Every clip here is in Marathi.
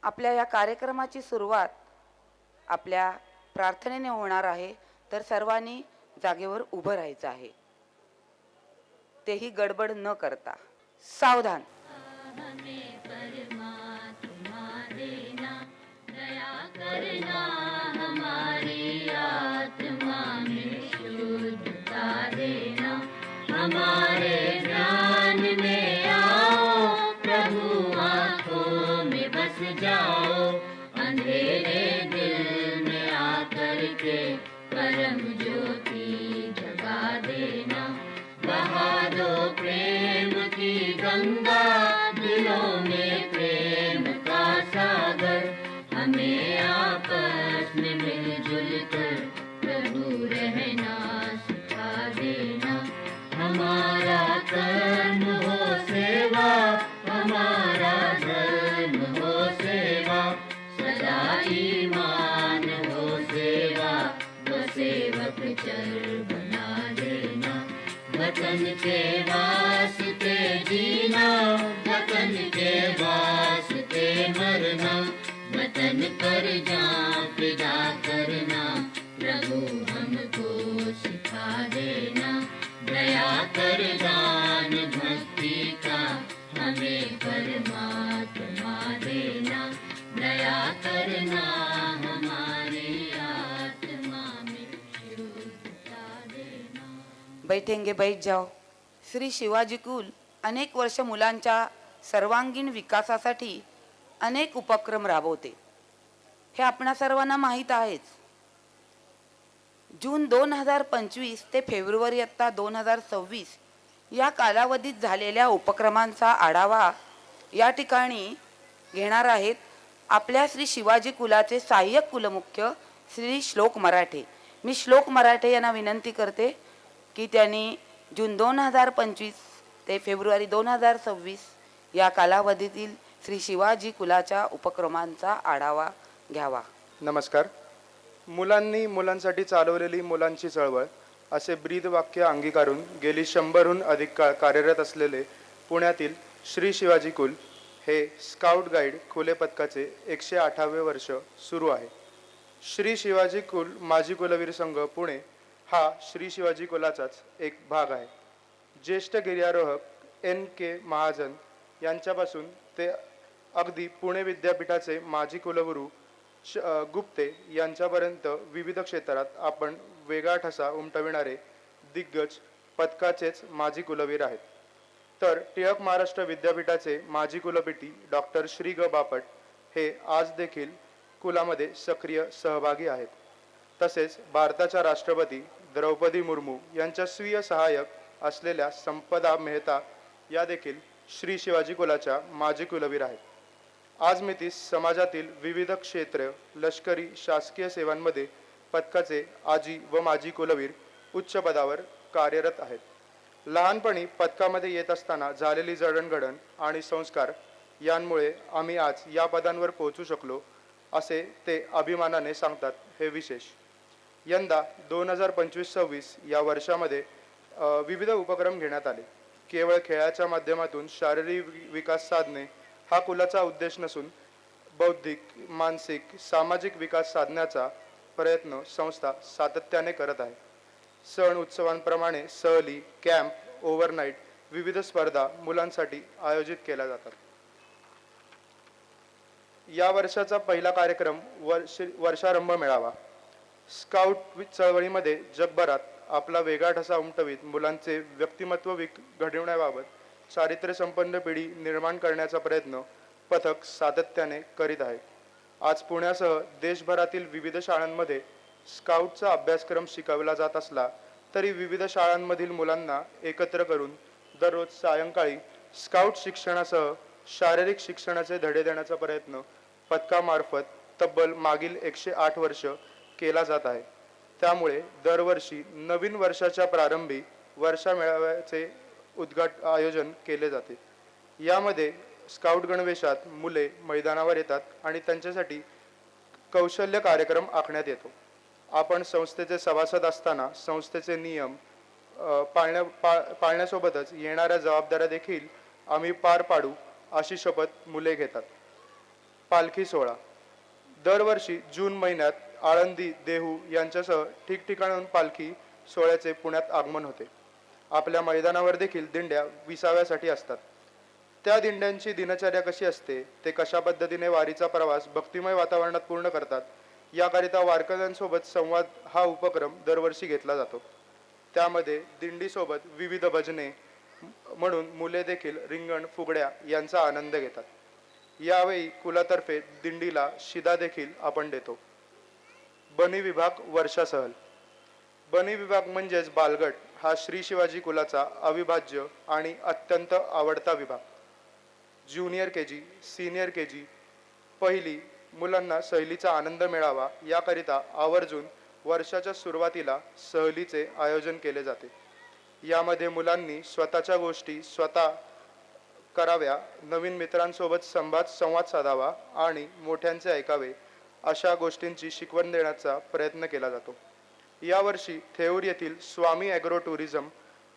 आपल्या या कार्यक्रमाची सुरुवात आपल्या प्रार्थनेने होणार आहे, तर सर्वांनी जागेवर उभं राहायचं आहे, तेही गडबड न करता. सावधान. हमें परमात्मा देना, दया करना, हमारी आत्मा में शुद्धता देना, हमारे ध्यान में आओ, प्रभु आँखों में बस जाओ, अंधेरे दिल में आकर के परम ज्योति जगा देना, बहा दो प्रेम की गंगा, दिलों में प्रेम का सागर, हमें आपस में मिलजुल कर प्रभु रहना सिखा देना, हमारा कर्म हो सेवा, हमारा धर्म हो सेवा, सदा ईमान हो सेवा, वो सेवक चर बना देना, वतन के वास्ते जीना, वतन के वास्ते मरना, वतन पर जान फिदा करना, प्रभु हमको सिखा देना, दया कर दान भक्ति का हमें परमात्मा देना, दया करना हमारी आत्मा में शुद्धता देना। बैठेंगे बैठ जाओ. श्री शिवाजी कुल अनेक वर्ष मुलांच्या सर्वांगीण विकासासाठी अनेक उपक्रम राबवते, हे आपणा सर्वांना माहीत आहेच. जून 2025 ते फेब्रुवारी 2026 या कालावधीत झालेल्या उपक्रमांचा आढावा या ठिकाणी घेणार आहेत आपल्या श्री शिवाजी कुलाचे सहाय्यक कुलमुख्य श्री श्लोक मराठे. मी श्लोक मराठे यांना विनंती करते की त्यांनी जून 2025 ते फेब्रुवारी 2026 या कालावधीतील श्री शिवाजी कुलाच्या उपक्रमांचा आढावा घ्यावा. नमस्कार. मुलांनी मुलांसाठी चालवलेली मुलांची चळवळ असे ब्रीद वाक्य अंगीकारून गेली 100हून अधिक काळ कार्यरत असलेले पुण्यातील श्री शिवाजी कुल हे स्काउट गाईड खुले पथकाचे 108वे वर्ष सुरू आहे. श्री शिवाजी कुल माजी कुलवीर संघ पुणे हा श्री शिवाजी कुलाचाच एक भाग आहे. ज्येष्ठ गिर्यारोहक NK महाजन यांच्यापासून ते अगदी पुणे विद्यापीठाचे माजी कुलगुरू गुप्ते यांच्यापर्यंत विविध क्षेत्रात आपण वेगळा ठसा उमटविणारे दिग्गज पथकाचेच माजी कुलवीर आहेत. तर टिळक महाराष्ट्र विद्यापीठाचे माजी कुलपती डॉक्टर श्री ग बापट हे आज देखील कुलामध्ये सक्रिय सहभागी आहेत. तसेच भारताच्या राष्ट्रपती द्रौपदी मुर्मू यांच्या स्वीय सहाय्यक असलेल्या संपदा मेहता या देखील श्री शिवाजी कुलाच्या माजी कुलवीर आहेत. आज मितीस समाजातील विविध क्षेत्र लष्करी शासकीय सेवांमध्ये पथकाचे आजी व माजी कुलवीर उच्च पदावर कार्यरत आहेत. लहानपणी पथकामध्ये येत असताना झालेली जडणघडण आणि संस्कार यांमुळे आम्ही आज या पदांवर पोहोचू शकलो असे ते अभिमानाने सांगतात. हे विशेष. यंदा 2025-26 या वर्षामध्ये विविध उपक्रम घेण्यात आले. केवळ खेळाच्या माध्यमातून शारीरिक विकास साधणे हा कुलाचा उद्देश नसून बौद्धिक, मानसिक, सामाजिक विकास साधण्याचा प्रयत्न संस्था सातत्याने करत आहे. सण उत्सवांप्रमाणे सहली, कॅम्प, ओव्हरनाईट, विविध स्पर्धा मुलांसाठी आयोजित केल्या जातात. या वर्षाचा पहिला कार्यक्रम वर्षारंभ मेळावा. स्काउट चळवळीमध्ये जगभरात आपला वेगळा ठसा उमटवीत मुलांचे व्यक्तिमत्व घडवण्याबाबत चारित्र्यसंपन्न पिढी निर्माण करण्याचा प्रयत्न पथक सातत्याने करीत आहे. आज पुण्यासह देशभरातील विविध शाळांमध्ये स्काउटचा अभ्यासक्रम शिकवला जात असला तरी विविध शाळांमधील मुलांना एकत्र करून दररोज सायंकाळी स्काउट शिक्षणासह शारीरिक शिक्षणाचे धडे देण्याचा प्रयत्न पथकामार्फत तब्बल मागील 108 वर्ष केला जात आहे. त्यामुळे दरवर्षी नवीन वर्षाच्या प्रारंभी वर्षा मेळाव्याचे आयोजन केले जाते. यामध्ये स्काउट गणवेशात मुले मैदानावर येतात आणि त्यांच्यासाठी कौशल्य कार्यक्रम आखण्यात येतो. आपण संस्थेचे सभासद असताना संस्थेचे नियम पाळण्यासोबतच येणाऱ्या जबाबदाऱ्या देखील आम्ही पार पाडू अशी शपथ मुले घेतात. पालखी सोहळा दरवर्षी जून महिन्यात आळंदी, देहू यांच्यासह ठिकठिकाणाहून पालखी सोहळ्याचे पुण्यात आगमन होते. आपल्या मैदानावर देखील दिंड्या विसाव्यासाठी असतात. त्या दिंड्यांची दिनचर्या कशी असते, ते कशा पद्धतीने वारीचा प्रवास भक्तिमय वातावरणात पूर्ण करतात, याकरिता वारकऱ्यांसोबत संवाद हा उपक्रम दरवर्षी घेतला जातो. त्यामध्ये दिंडीसोबत विविध भजने म्हणून मुले देखील रिंगण, फुगड्या यांचा आनंद घेतात. यावेळी कुलातर्फे दिंडीला शिदा देखील आपण देतो. बनी विभाग वर्षा सहल. बनी विभाग म्हणजेच बालगट हा श्री शिवाजी कुलाचा अविभाज्य आणि अत्यंत आवडता विभाग. ज्युनियर केजी, सीनियर केजी, पहिली मुलांना सहलीचा आनंद मिळावा याकरिता आवर्जून वर्षाच्या सुरुवातीला सहलीचे आयोजन केले जाते. यामध्ये मुलांनी स्वतःच्या गोष्टी स्वतः कराव्या, नवीन मित्रांसोबत संवाद साधावा आणि मोठ्यांचे ऐकावे अशा गोष्टींची शिकवण देण्याचा प्रयत्न केला जातो. यावर्षी थेऊर येथील स्वामी ॲग्रो टुरिझम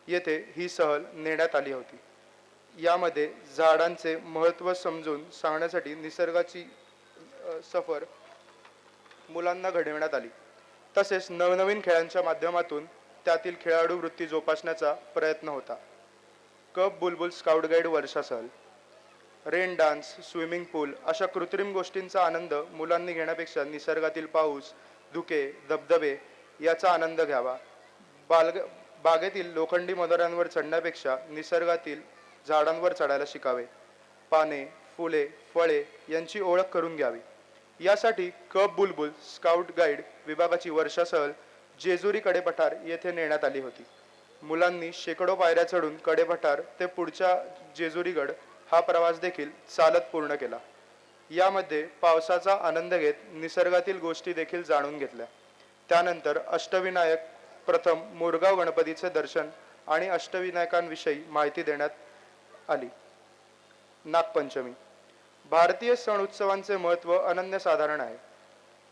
येथे ही सहल नेण्यात आली होती. यामध्ये झाडांचे महत्त्व समजून सांगण्यासाठी निसर्गाची सफर मुलांना घडविण्यात आली. तसेच नवनवीन खेळांच्या माध्यमातून त्यातील खेळाडू वृत्ती जोपासण्याचा प्रयत्न होता. कप बुलबुल स्काउट गाईड वर्षा सहल. रेन डान्स, स्विमिंग पूल अशा कृत्रिम गोष्टींचा आनंद मुलांनी घेण्यापेक्षा निसर्गातील पाऊस, धुके, धबधबे याचा आनंद घ्यावा. बागेतील लोखंडी मनोऱ्यांवर चढण्यापेक्षा निसर्गातील झाडांवर चढायला शिकावे. पाने, फुले, फळे यांची ओळख करून घ्यावी. यासाठी कप बुलबुल स्काउट गाईड विभागाची वर्षा सहल जेजुरी कडेपठार येथे नेण्यात आली होती. मुलांनी शेकडो पायऱ्या चढून कडेपठार ते पुढच्या जेजुरीगड हा प्रवास देखील चालत पूर्ण केला. यामध्ये पावसाचा आनंद घेत निसर्गातील गोष्टी देखील जाणून घेतल्या. त्यानंतर अष्टविनायक, प्रथम मोरगाव गणपतीचे दर्शन आणि अष्टविनायकांविषयी माहिती देण्यात आली. नागपंचमी. भारतीय सण उत्सवांचे महत्त्व अनन्यसाधारण आहे.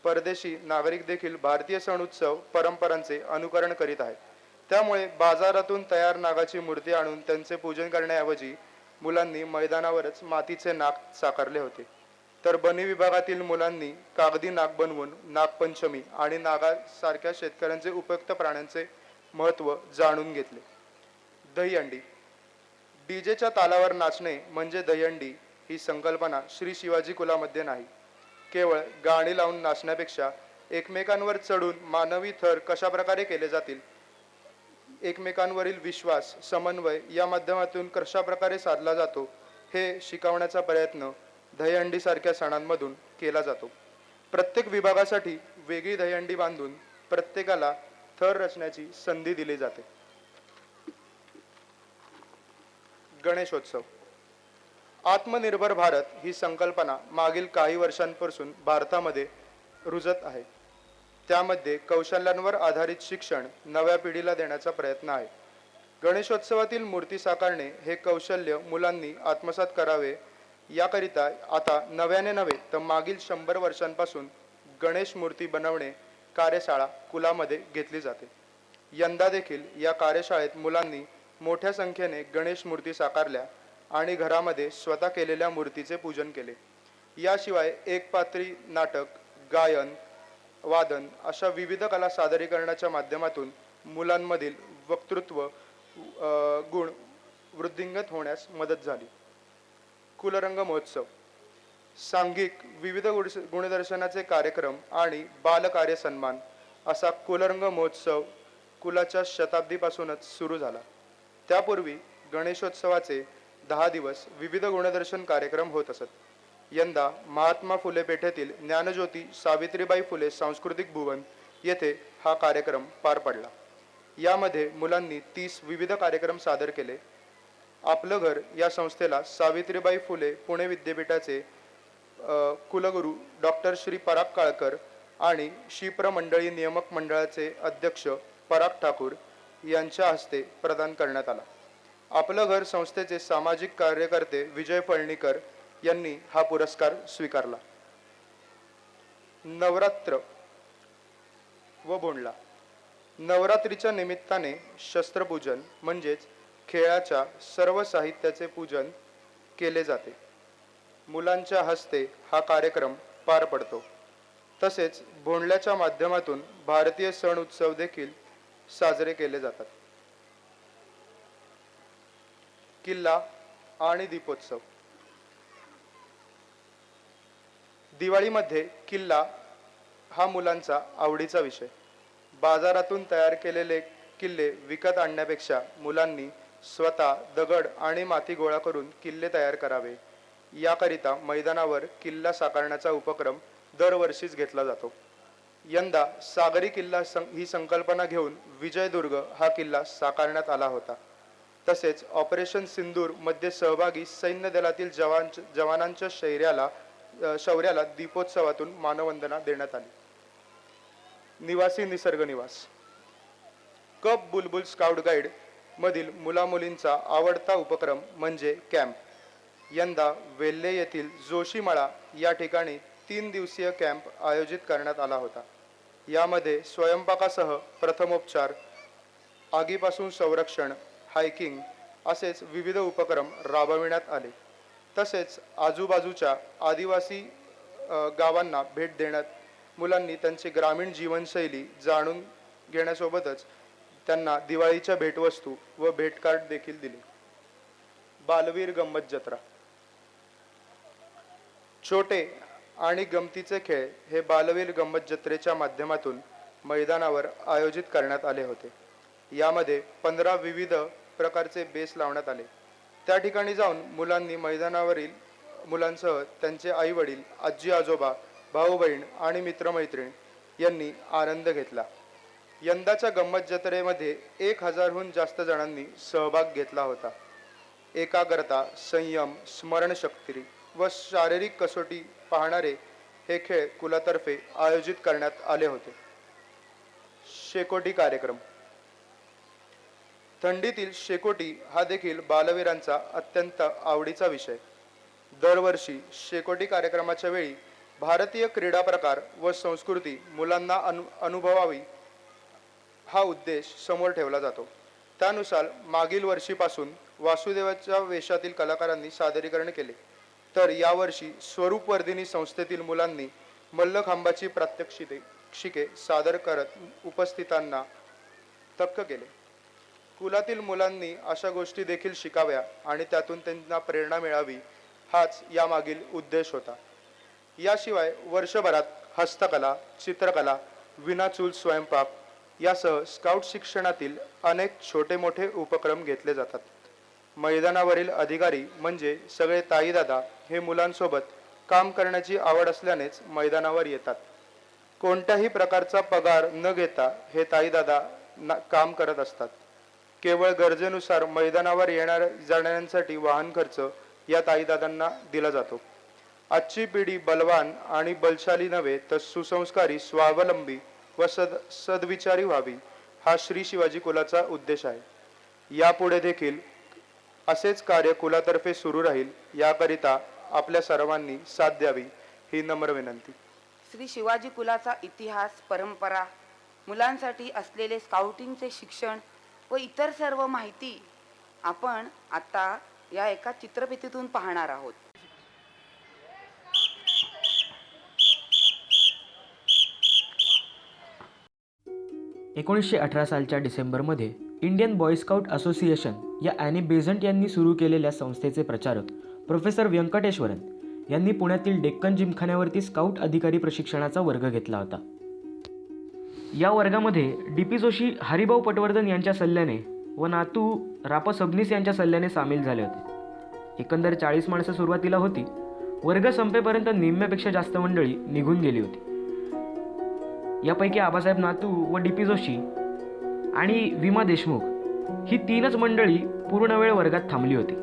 परदेशी नागरिक देखील भारतीय सण उत्सव परंपरांचे अनुकरण करीत आहेत. त्यामुळे बाजारातून तयार नागाची मूर्ती आणून त्यांचे पूजन करण्याऐवजी मुलांनी मैदानावरच मातीचे नाग साकारले होते. तर बनी विभागातील मुलांनी कागदी नाग बनवून नागपंचमी आणि नागासारख्या शेतकऱ्यांचे उपयुक्त प्राण्यांचे महत्त्व जाणून घेतले. दहीहंडी. डीजेच्या तालावर नाचणे म्हणजे दहीहंडी ही संकल्पना श्री शिवाजी कुलामध्ये नाही. केवळ गाणी लावून नाचण्यापेक्षा एकमेकांवर चढून मानवी थर कशा प्रकारे केले जातील, एकमेकांवरील विश्वास, समन्वय या माध्यमातून कशा प्रकारे साधला जातो हे शिकवण्याचा प्रयत्न दहीहंडी सारख्या सणांमधून केला जातो. प्रत्येक विभागासाठी वेगळी दहीहंडी बांधून प्रत्येकाला थर रचण्याची संधी दिली जाते. गणेशोत्सव. आत्मनिर्भर भारत ही संकल्पना मागील काही वर्षांपासून भारतामध्ये रुजत आहे. त्यामध्ये कौशल्यांवर आधारित शिक्षण नव्या पिढीला देण्याचा प्रयत्न आहे. गणेशोत्सवातील मूर्ती साकारणे हे कौशल्य मुलांनी आत्मसात करावे याकरिता आता नव्याने नव्हे तर मागील 100 वर्षांपासून गणेश मूर्ती बनवणे कार्यशाळा कुलामध्ये घेतली जाते. यंदा देखील या कार्यशाळेत मुलांनी मोठ्या संख्येने गणेश मूर्ती साकारल्या आणि घरामध्ये स्वतः केलेल्या मूर्तीचे पूजन केले. याशिवाय एकपात्री नाटक, गायन, वादन अशा विविध कला सादरीकरणाच्या माध्यमातून मुलांमधील वक्तृत्व गुण वृद्धिंगत होण्यास मदत झाली. कुलरंग महोत्सव. सांघिक विविध गुणदर्शनाचे कार्यक्रम आणि बालकार्य सन्मान असा कुलरंग महोत्सव कुलाच्या शताब्दीपासूनच सुरू झाला. त्यापूर्वी गणेशोत्सवाचे 10 दिवस विविध गुणदर्शन कार्यक्रम होत असत. यंदा महात्मा फुले पेठेतील ज्ञानज्योती सावित्रीबाई फुले सांस्कृतिक भुवन येथे हा कार्यक्रम पार पडला. यामध्ये मुलांनी 30 विविध कार्यक्रम सादर केले. आपलं घर या संस्थेला सावित्रीबाई फुले पुणे विद्यापीठाचे कुलगुरू डॉक्टर श्री पराग काळकर आणि शिप्र मंडळी नियामक मंडळाचे अध्यक्ष पराग ठाकूर यांच्या हस्ते प्रदान करण्यात आला. आपलं घर संस्थेचे सामाजिक कार्यकर्ते विजय फळणीकर यांनी हा पुरस्कार स्वीकारला. नवरात्र व बोंडला. नवरात्रीच्या निमित्ताने शस्त्रपूजन म्हणजेच खेळाच्या सर्व साहित्याचे पूजन केले जाते. मुलांच्या हस्ते हा कार्यक्रम पार पडतो. तसेच भोंडल्याच्या माध्यमातून भारतीय सण उत्सव देखील साजरे केले जातात. किल्ला आणि दीपोत्सव. दिवाळीमध्ये किल्ला हा मुलांचा आवडीचा विषय. बाजारातून तयार केलेले किल्ले विकत आणण्यापेक्षा मुलांनी स्वतः दगड आणि माती गोळा करून किल्ले तयार करावे. याकरिता मैदानावर किल्ला साकारण्याचा उपक्रम दरवर्षीच घेतला जातो. यंदा सागरी किल्ला ही संकल्पना घेऊन विजयदुर्ग हा किल्ला साकारण्यात आला होता. तसेच ऑपरेशन सिंदूर मध्ये सहभागी सैन्य दलातील जवानांच्या शौर्याला दीपोत्सवातून मानवंदना देण्यात आली. निवासी निसर्ग निवास. कप बुलबुल स्काउट गाईड मधील मुलामुलींचा आवडता उपक्रम म्हणजे कॅम्प. यंदा वेल्हे येथील जोशीमळा या ठिकाणी 3 दिवसीय कॅम्प आयोजित करण्यात आला होता. यामध्ये स्वयंपाकासह प्रथमोपचार, आगीपासून संरक्षण, हायकिंग असेच विविध उपक्रम राबविण्यात आले. तसेच आजूबाजूच्या आदिवासी गावांना भेट देण्यात मुलांनी त्यांची ग्रामीण जीवनशैली जाणून घेण्यासोबतच त्यांना दिवाळीच्या भेटवस्तू व भेटकार्ड देखील दिले. बालवीर गंमत जत्रा. छोटे आणि गमतीचे खेळ हे बालवीर गंमत जत्रेच्या माध्यमातून मैदानावर आयोजित करण्यात आले होते. यामध्ये 15 विविध प्रकारचे बेस लावण्यात आले. त्या ठिकाणी जाऊन मुलांनी मैदानावरील मुलांसह त्यांचे आई वडील, आजी आजोबा, भाऊ बहीण आणि मित्रमैत्रीण यांनी आनंद घेतला. यंदाच्या गंमत जत्रेमध्ये 1000हून जास्त जणांनी सहभाग घेतला होता. एकाग्रता, संयम, स्मरणशक्ती व शारीरिक कसोटी पाहणारे हे खेळ कुलातर्फे आयोजित करण्यात आले होते. शेकोटी कार्यक्रम. थंडीतील शेकोटी हा देखील बालवीरांचा अत्यंत आवडीचा विषय. दरवर्षी शेकोटी कार्यक्रमाच्या वेळी भारतीय क्रीडा प्रकार व संस्कृती मुलांना अनुभवावी हा उद्देश समोर ठेवला जातो. त्यानुसार मागील वर्षीपासून वासुदेवाच्या वेशातील कलाकारांनी सादरीकरण केले, तर यावर्षी स्वरूपवर्धिनी संस्थेतील मुलांनी मल्लखांबाची प्रात्यक्षिके सादर करत उपस्थितांना थक्क केले. कुलातील मुलांनी अशा गोष्टी देखील शिकाव्या आणि त्यातून त्यांना प्रेरणा मिळावी हाच यामागील उद्देश होता. याशिवाय वर्षभरात हस्तकला, चित्रकला, विनाचूल स्वयंपाक यासह स्काउट शिक्षणातील अनेक छोटे मोठे उपक्रम घेतले जातात. मैदानावरील अधिकारी म्हणजे सगळे ताईदादा हे मुलांसोबत काम करण्याची आवड असल्यानेच मैदानावर येतात. कोणत्याही प्रकारचा पगार न घेता हे ताईदादा काम करत असतात. केवळ गरजेनुसार मैदानावर जाणाऱ्यांसाठी वाहन खर्च या ताईदादांना दिला जातो. आजची पिढी बलवान आणि बलशाली नव्हे तर सुसंस्कारी, स्वावलंबी व सद्विचारी व्हावी हा श्री शिवाजी कुलाचा उद्देश आहे. यापुढे देखील असेच कार्य कुलातर्फे सुरू राहील, याकरिता आपल्या सर्वांनी साथ द्यावी ही नम्र विनंती. श्री शिवाजी कुलाचा इतिहास, परंपरा, मुलांसाठी असलेले स्काउटिंगचे शिक्षण व इतर सर्व माहिती आपण आता या एका चित्रफितीतून पाहणार आहोत. एकोणीसशे 18 सालच्या डिसेंबरमध्ये इंडियन बॉय स्काउट असोसिएशन या ॲनी बेझंट यांनी सुरू केलेल्या संस्थेचे प्रचारक प्रोफेसर व्यंकटेश्वरन यांनी पुण्यातील डेक्कन जिमखान्यावरती स्काउट अधिकारी प्रशिक्षणाचा वर्ग घेतला होता. या वर्गामध्ये डी.पी. जोशी, हरिभाऊ पटवर्धन यांच्या सल्ल्याने व नातू रापा सबनीस यांच्या सल्ल्याने सामील झाले होते. एकंदर 40 माणसं सुरुवातीला होती. वर्ग संपेपर्यंत निम्म्यापेक्षा जास्त मंडळी निघून गेली होती. यापैकी आबासाहेब नातू व डी.पी. जोशी आणि विमा देशमुख ही 3च मंडळी पूर्ण वेळ वर्गात थांबली होती.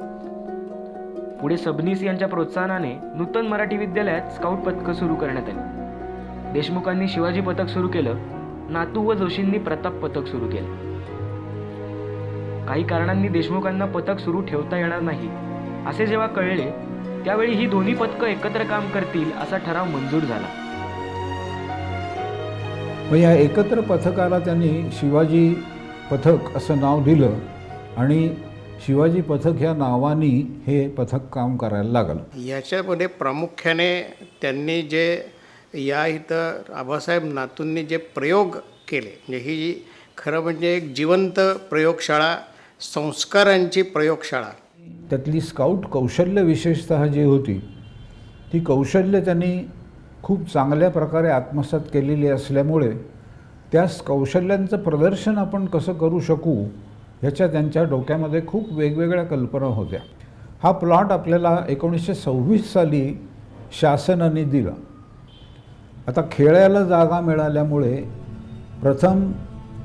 पुढे सबनीस यांच्या प्रोत्साहनाने नूतन मराठी विद्यालयात स्काउट पथकं सुरू करण्यात आली. देशमुखांनी शिवाजी पथक सुरू केलं. नातू व जोशींनी प्रताप पथक सुरू केले. काही कारणांनी देशमुखांना पथक सुरू ठेवता येणार नाही असे जेव्हा कळले, त्यावेळी ही दोन्ही पथकं एकत्र काम करतील असा ठराव मंजूर झाला. मग या एकत्र पथकाला त्यांनी शिवाजी पथक असं नाव दिलं आणि शिवाजी पथक ह्या नावाने हे पथक काम करायला लागलं. याच्यामध्ये प्रामुख्याने त्यांनी जे या इथं आबासाहेब नातूंनी जे प्रयोग केले, म्हणजे ही खरं म्हणजे एक जिवंत प्रयोगशाळा, संस्कारांची प्रयोगशाळा. त्यातली स्काउट कौशल्य विशेषतः जी होती ती कौशल्य त्यांनी खूप चांगल्या प्रकारे आत्मसात केलेली असल्यामुळे त्या कौशल्यांचं प्रदर्शन आपण कसं करू शकू ह्याच्या त्यांच्या डोक्यामध्ये खूप वेगवेगळ्या कल्पना होत्या. हा प्लॉट आपल्याला 1926 साली शासनाने दिला. आता खेळायला जागा मिळाल्यामुळे प्रथम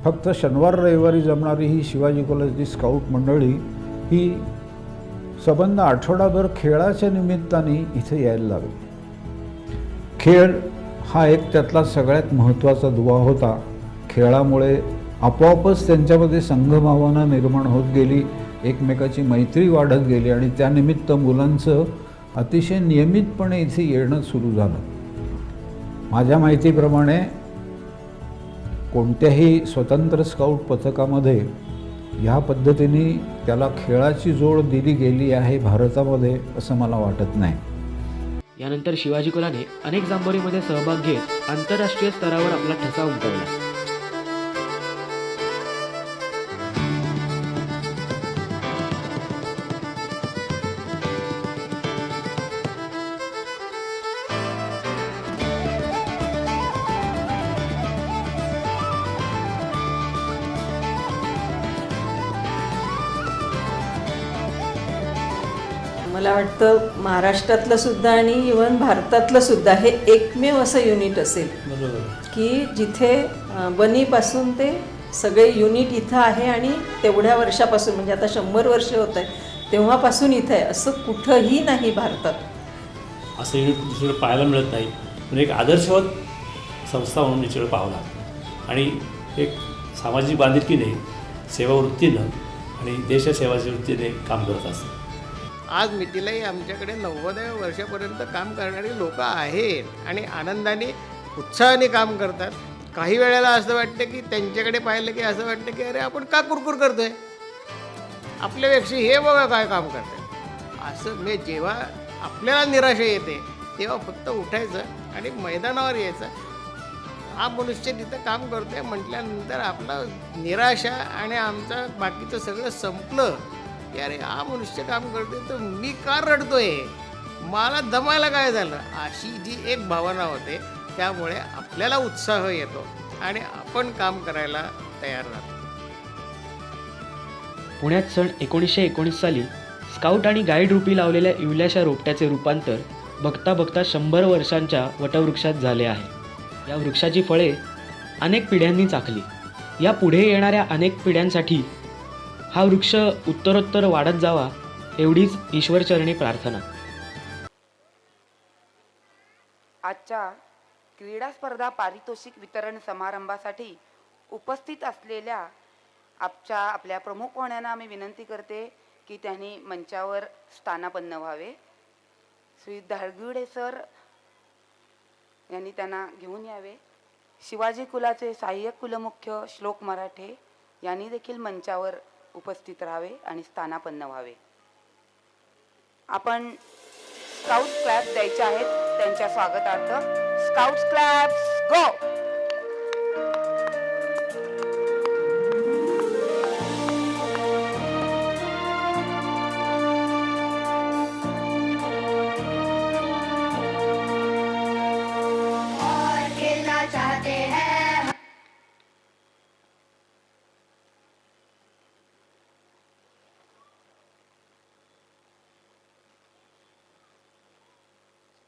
फक्त शनिवार रविवारी जमणारी ही शिवाजी कॉलेजची स्काउट मंडळी ही संबंध आठवडाभर खेळाच्या निमित्ताने इथे यायला लागली. खेळ हा एक त्यातला सगळ्यात महत्त्वाचा दुवा होता. खेळामुळे आपोआपच त्यांच्यामध्ये संघभावना निर्माण होत गेली, एकमेकाची मैत्री वाढत गेली आणि त्यानिमित्त मुलांचं अतिशय नियमितपणे इथे येणं सुरू झालं. माझ्या माहितीप्रमाणे कोणत्याही स्वतंत्र स्काउट पथकामध्ये ह्या पद्धतीने त्याला खेळाची जोड दिली गेली आहे भारतामध्ये असं मला वाटत नाही. यानंतर शिवाजी कुलाने अनेक जांभोरीमध्ये सहभाग घेत आंतरराष्ट्रीय स्तरावर आपला ठसा उमटवला. मला वाटतं महाराष्ट्रातलं सुद्धा आणि इवन भारतातलं सुद्धा हे एकमेव असं युनिट असेल की जिथे बनीपासून ते सगळे युनिट इथं आहे आणि तेवढ्या वर्षापासून म्हणजे आता 100 वर्ष होत आहे तेव्हापासून इथं आहे असं कुठंही नाही भारतात. असं युनिट दुसरीकडे पाहायला मिळत नाही. म्हणजे एक आदर्शवत संस्था म्हणून निश्चित पाहावं लागतं आणि एक सामाजिक बांधिलकीने सेवावृत्तीनं आणि देशसेवाच्या वृत्तीने काम करत असतं. आज मितीलाही आमच्याकडे 90व्या वर्षापर्यंत काम करणारी लोक आहेत आणि आनंदाने उत्साहाने काम करतात. काही वेळेला असं वाटतं की त्यांच्याकडे पाहिलं की असं वाटतं की अरे आपण का कुरकुर करतोय, आपल्यापेक्षा हे बघा काय काम करतात. असं म्हणजे जेव्हा आपल्याला निराशा येते तेव्हा फक्त उठायचं आणि मैदानावर यायचं. हा मनुष्य तिथं काम करतोय म्हटल्यानंतर आपला निराशा आणि आमचं बाकीचं सगळं संपलं की अरे हा मनुष्य काम करतोय तर मी का रडतोय, मला दमायला काय झालं, अशी जी एक भावना होते. त्यामुळे आपल्याला उत्साह येतो आणि आपण काम करायला तयार राहतो. पुण्यात सन 1919 साली स्काउट आणि गाईड रूपी लावलेल्या इवल्याशा रोपट्याचे रूपांतर बघता बघता 100 वर्षांच्या वटवृक्षात झाले आहे. या वृक्षाची फळे अनेक पिढ्यांनी चाखली. या पुढे येणाऱ्या अनेक पिढ्यांसाठी हा वृक्ष उत्तरोत्तर वाढत जावा एवढीच ईश्वरचरणी प्रार्थना. आजच्या क्रीडा स्पर्धा पारितोषिक वितरण समारंभासाठी उपस्थित असलेल्या आपल्या प्रमुख पाहुण्यांना आम्ही विनंती करते की त्यांनी मंचावर स्थानापन्न व्हावे. श्री धारगुडे सर यांनी त्यांना घेऊन यावे. शिवाजी कुलाचे सहाय्यक कुलमुख्य श्लोक मराठे यांनी देखील मंचावर उपस्थित राहावे आणि स्थानापन्न व्हावे. आपण स्काउट क्लॅप द्यायचे आहेत त्यांच्या स्वागतार्थ. स्काउट क्लॅप्स गो.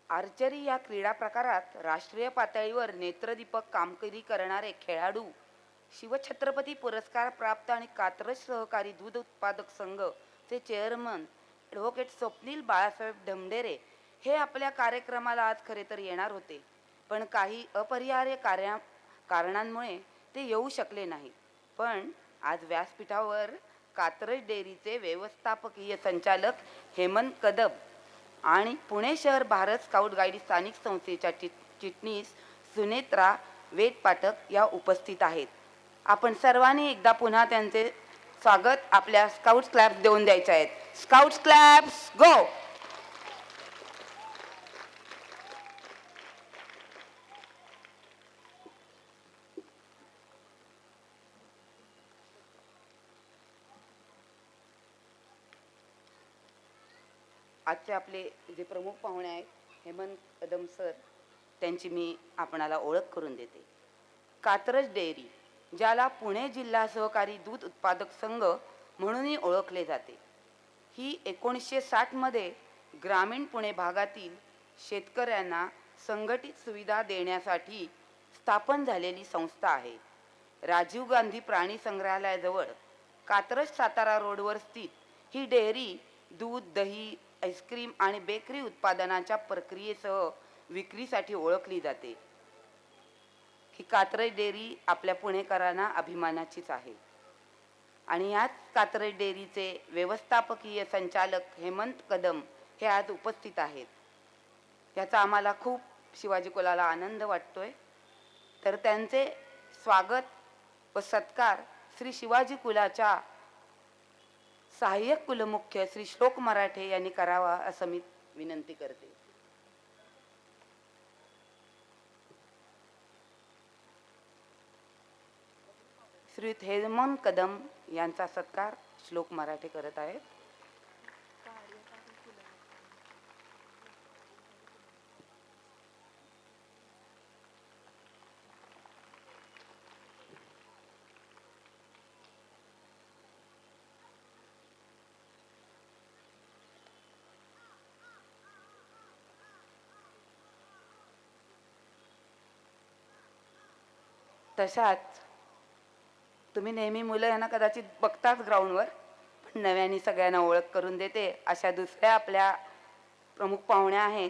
आर्चरी या क्रीडा प्रकारात राष्ट्रीय पातळीवर नेत्रदीपक कामगिरी करणारे खेळाडू शिवछत्रपती पुरस्कार प्राप्त आणि कात्रज सहकारी दूध उत्पादक संघ चे चेअरमन ॲडव्होकेट स्वप्नील बाळासाहेब ढमढेरे हे आपल्या कार्यक्रमाला आज खरे तर येणार होते, पण काही अपरिहार्य कारणांमुळे ते येऊ शकले नाही. पण आज व्यासपीठावर कात्रज डेअरीचे व्यवस्थापकीय संचालक हेमंत कदम आणि पुणे शहर भारत स्काउट गाईड स्थानिक संस्थेच्या चिटणीस सुनेत्रा वेद पाठक या उपस्थित आहेत. आपण सर्वांनी एकदा पुन्हा त्यांचे स्वागत आपल्या स्काउट्स क्लॅप्स देऊन द्यायचे आहेत. स्काउट्स क्लॅप्स गो. आजचे आपले जे प्रमुख पाहुणे आहेत हेमंत कदम सर, त्यांची मी आपणाला ओळख करून देते. कात्रज डेअरी, ज्याला पुणे जिल्हा सहकारी दूध उत्पादक संघ म्हणूनही ओळखले जाते, ही 1960मध्ये ग्रामीण पुणे भागातील शेतकऱ्यांना संघटित सुविधा देण्यासाठी स्थापन झालेली संस्था आहे. राजीव गांधी प्राणी संग्रहालयाजवळ कात्रज सातारा रोडवर स्थित ही डेअरी दूध, दही, आईस्क्रीम आणि बेकरी उत्पादनाच्या प्रक्रियेसह विक्रीसाठी ओळखली जाते. ही कात्रज डेअरी आपल्या पुणेकरांना अभिमानाचीच आहे. आणि याच कात्रज डेअरीचे व्यवस्थापकीय संचालक हेमंत कदम हे आज उपस्थित आहेत. याचा आम्हाला खूप शिवाजी कुलाला आनंद वाटतोय. तर त्यांचे स्वागत व सत्कार श्री शिवाजी कुलाच्या सहाय्यक कुलमुख्य श्री श्लोक मराठे यांनी करावा असं मी विनंती करते. श्री हेमंत कदम यांचा सत्कार श्लोक मराठे करत आहेत. तशाच तुम्ही नेहमी मुलं यांना कदाचित बघताच ग्राउंडवर, पण नव्याने सगळ्यांना ओळख करून देते अशा दुसऱ्या आपल्या प्रमुख पाहुण्या आहेत.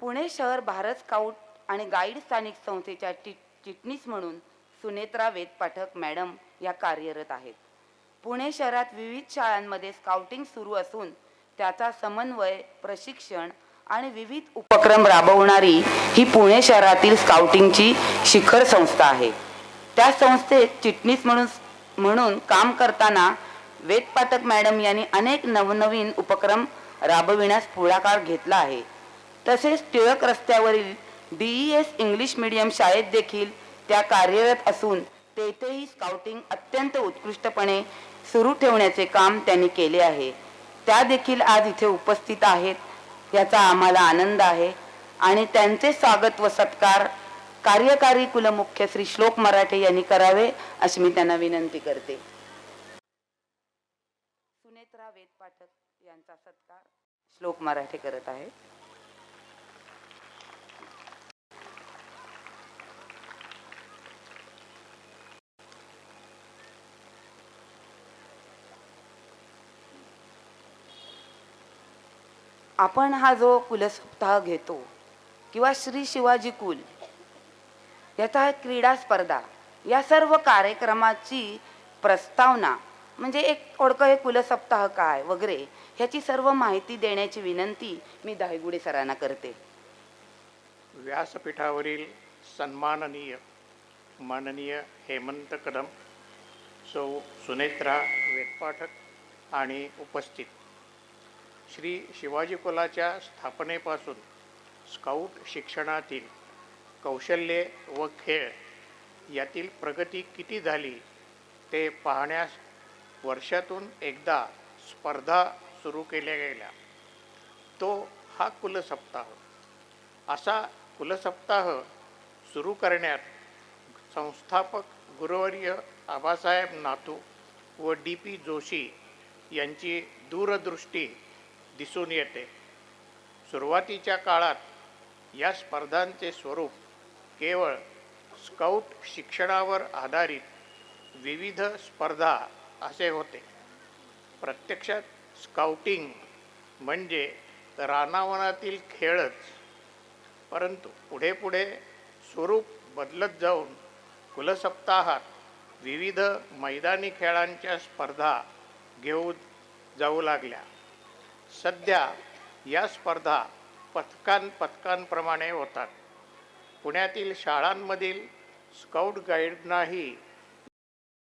पुणे शहर भारत स्काउट आणि गाईड स्थानिक संस्थेच्या चिटणीस म्हणून सुनेत्रा वेद पाठक मॅडम या कार्यरत आहेत. पुणे शहरात विविध शाळांमध्ये स्काउटिंग सुरू असून त्याचा समन्वय, प्रशिक्षण आणि विविध उपक्रम राबवणारी ही पुणे शहरातील स्काउटिंगची शिखर संस्था आहे. त्या संस्थेत चिटणीस म्हणून काम करताना वेद पाठक मॅडम यांनी अनेक नवनवीन उपक्रम राबविण्यास पुढाकार घेतला आहे. तसेच टिळक रस्त्यावरील DES इंग्लिश मीडियम शाळेत देखील त्या कार्यरत असून तेथेही स्काउटिंग अत्यंत उत्कृष्टपणे सुरू ठेवण्याचे काम त्यांनी केले आहे. त्या देखील आज इथे उपस्थित आहेत, याचा आम्हाला आनंद आहे. आणि त्यांचे स्वागत व सत्कार कार्यकारी कुलमुख्य श्री श्लोक मराठे यांनी करावे अशी मी त्यांना विनंती करते. सुनेत्रा वेद पाठक यांचा सत्कार श्लोक मराठे करत आहे. आपण हा जो कुलसप्ताह घेतो किंवा श्री शिवाजी कुल याचा क्रीडा स्पर्धा, या सर्व कार्यक्रमाची प्रस्तावना म्हणजे एक थोडकं हे कुलसप्ताह काय वगैरे ह्याची सर्व माहिती देण्याची विनंती मी दायगुडे सरांना करते. व्यासपीठावरील सन्माननीय माननीय हेमंत कदम, सौ सुनेत्रा वेदपाठक आणि उपस्थित, श्री शिवाजी कुलाच्या स्थापनेपासून स्काउट शिक्षणातील कौशल्ये व खेळ यातील प्रगती किती झाली ते पाहण्यास वर्षातून एकदा स्पर्धा सुरू केल्या गेल्या. तो हा कुलसप्ताह. असा कुलसप्ताह सुरू करण्यात संस्थापक गुरुवर्य आबासाहेब नातू व DP जोशी यांची दूरदृष्टी दिसून येते. सुरुवातीच्या काळात या स्पर्धांचे स्वरूप केवळ स्काउट शिक्षणावर आधारित विविध स्पर्धा असे होते. प्रत्यक्षात स्काउटिंग म्हणजे रानावनातील खेळच. परंतु पुढे पुढे स्वरूप बदलत जाऊन कुलसप्ताहात विविध मैदानी खेळांच्या स्पर्धा घेऊन जाऊ लागल्या. सध्या या स्पर्धा पथकांप्रमाणे होतात. पुण्यातील शाळांमधील स्काउट गाईडनाही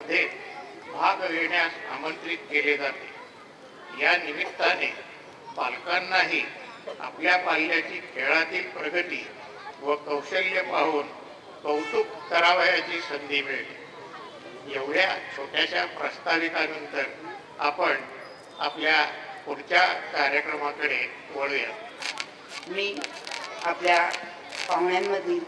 स्पर्धेत भाग घेण्यास आमंत्रित केले जाते. या निमित्ताने पालकांनाही आपल्या पाल्याची खेळातील प्रगती व कौशल्य पाहून कौतुक करावयाची संधी मिळते. एवढ्या छोट्याशा प्रस्ताविकानंतर आपण आपल्या पुढच्या कार्यक्रमाकडे वळूया. मी आपल्या पाहुण्यांमधील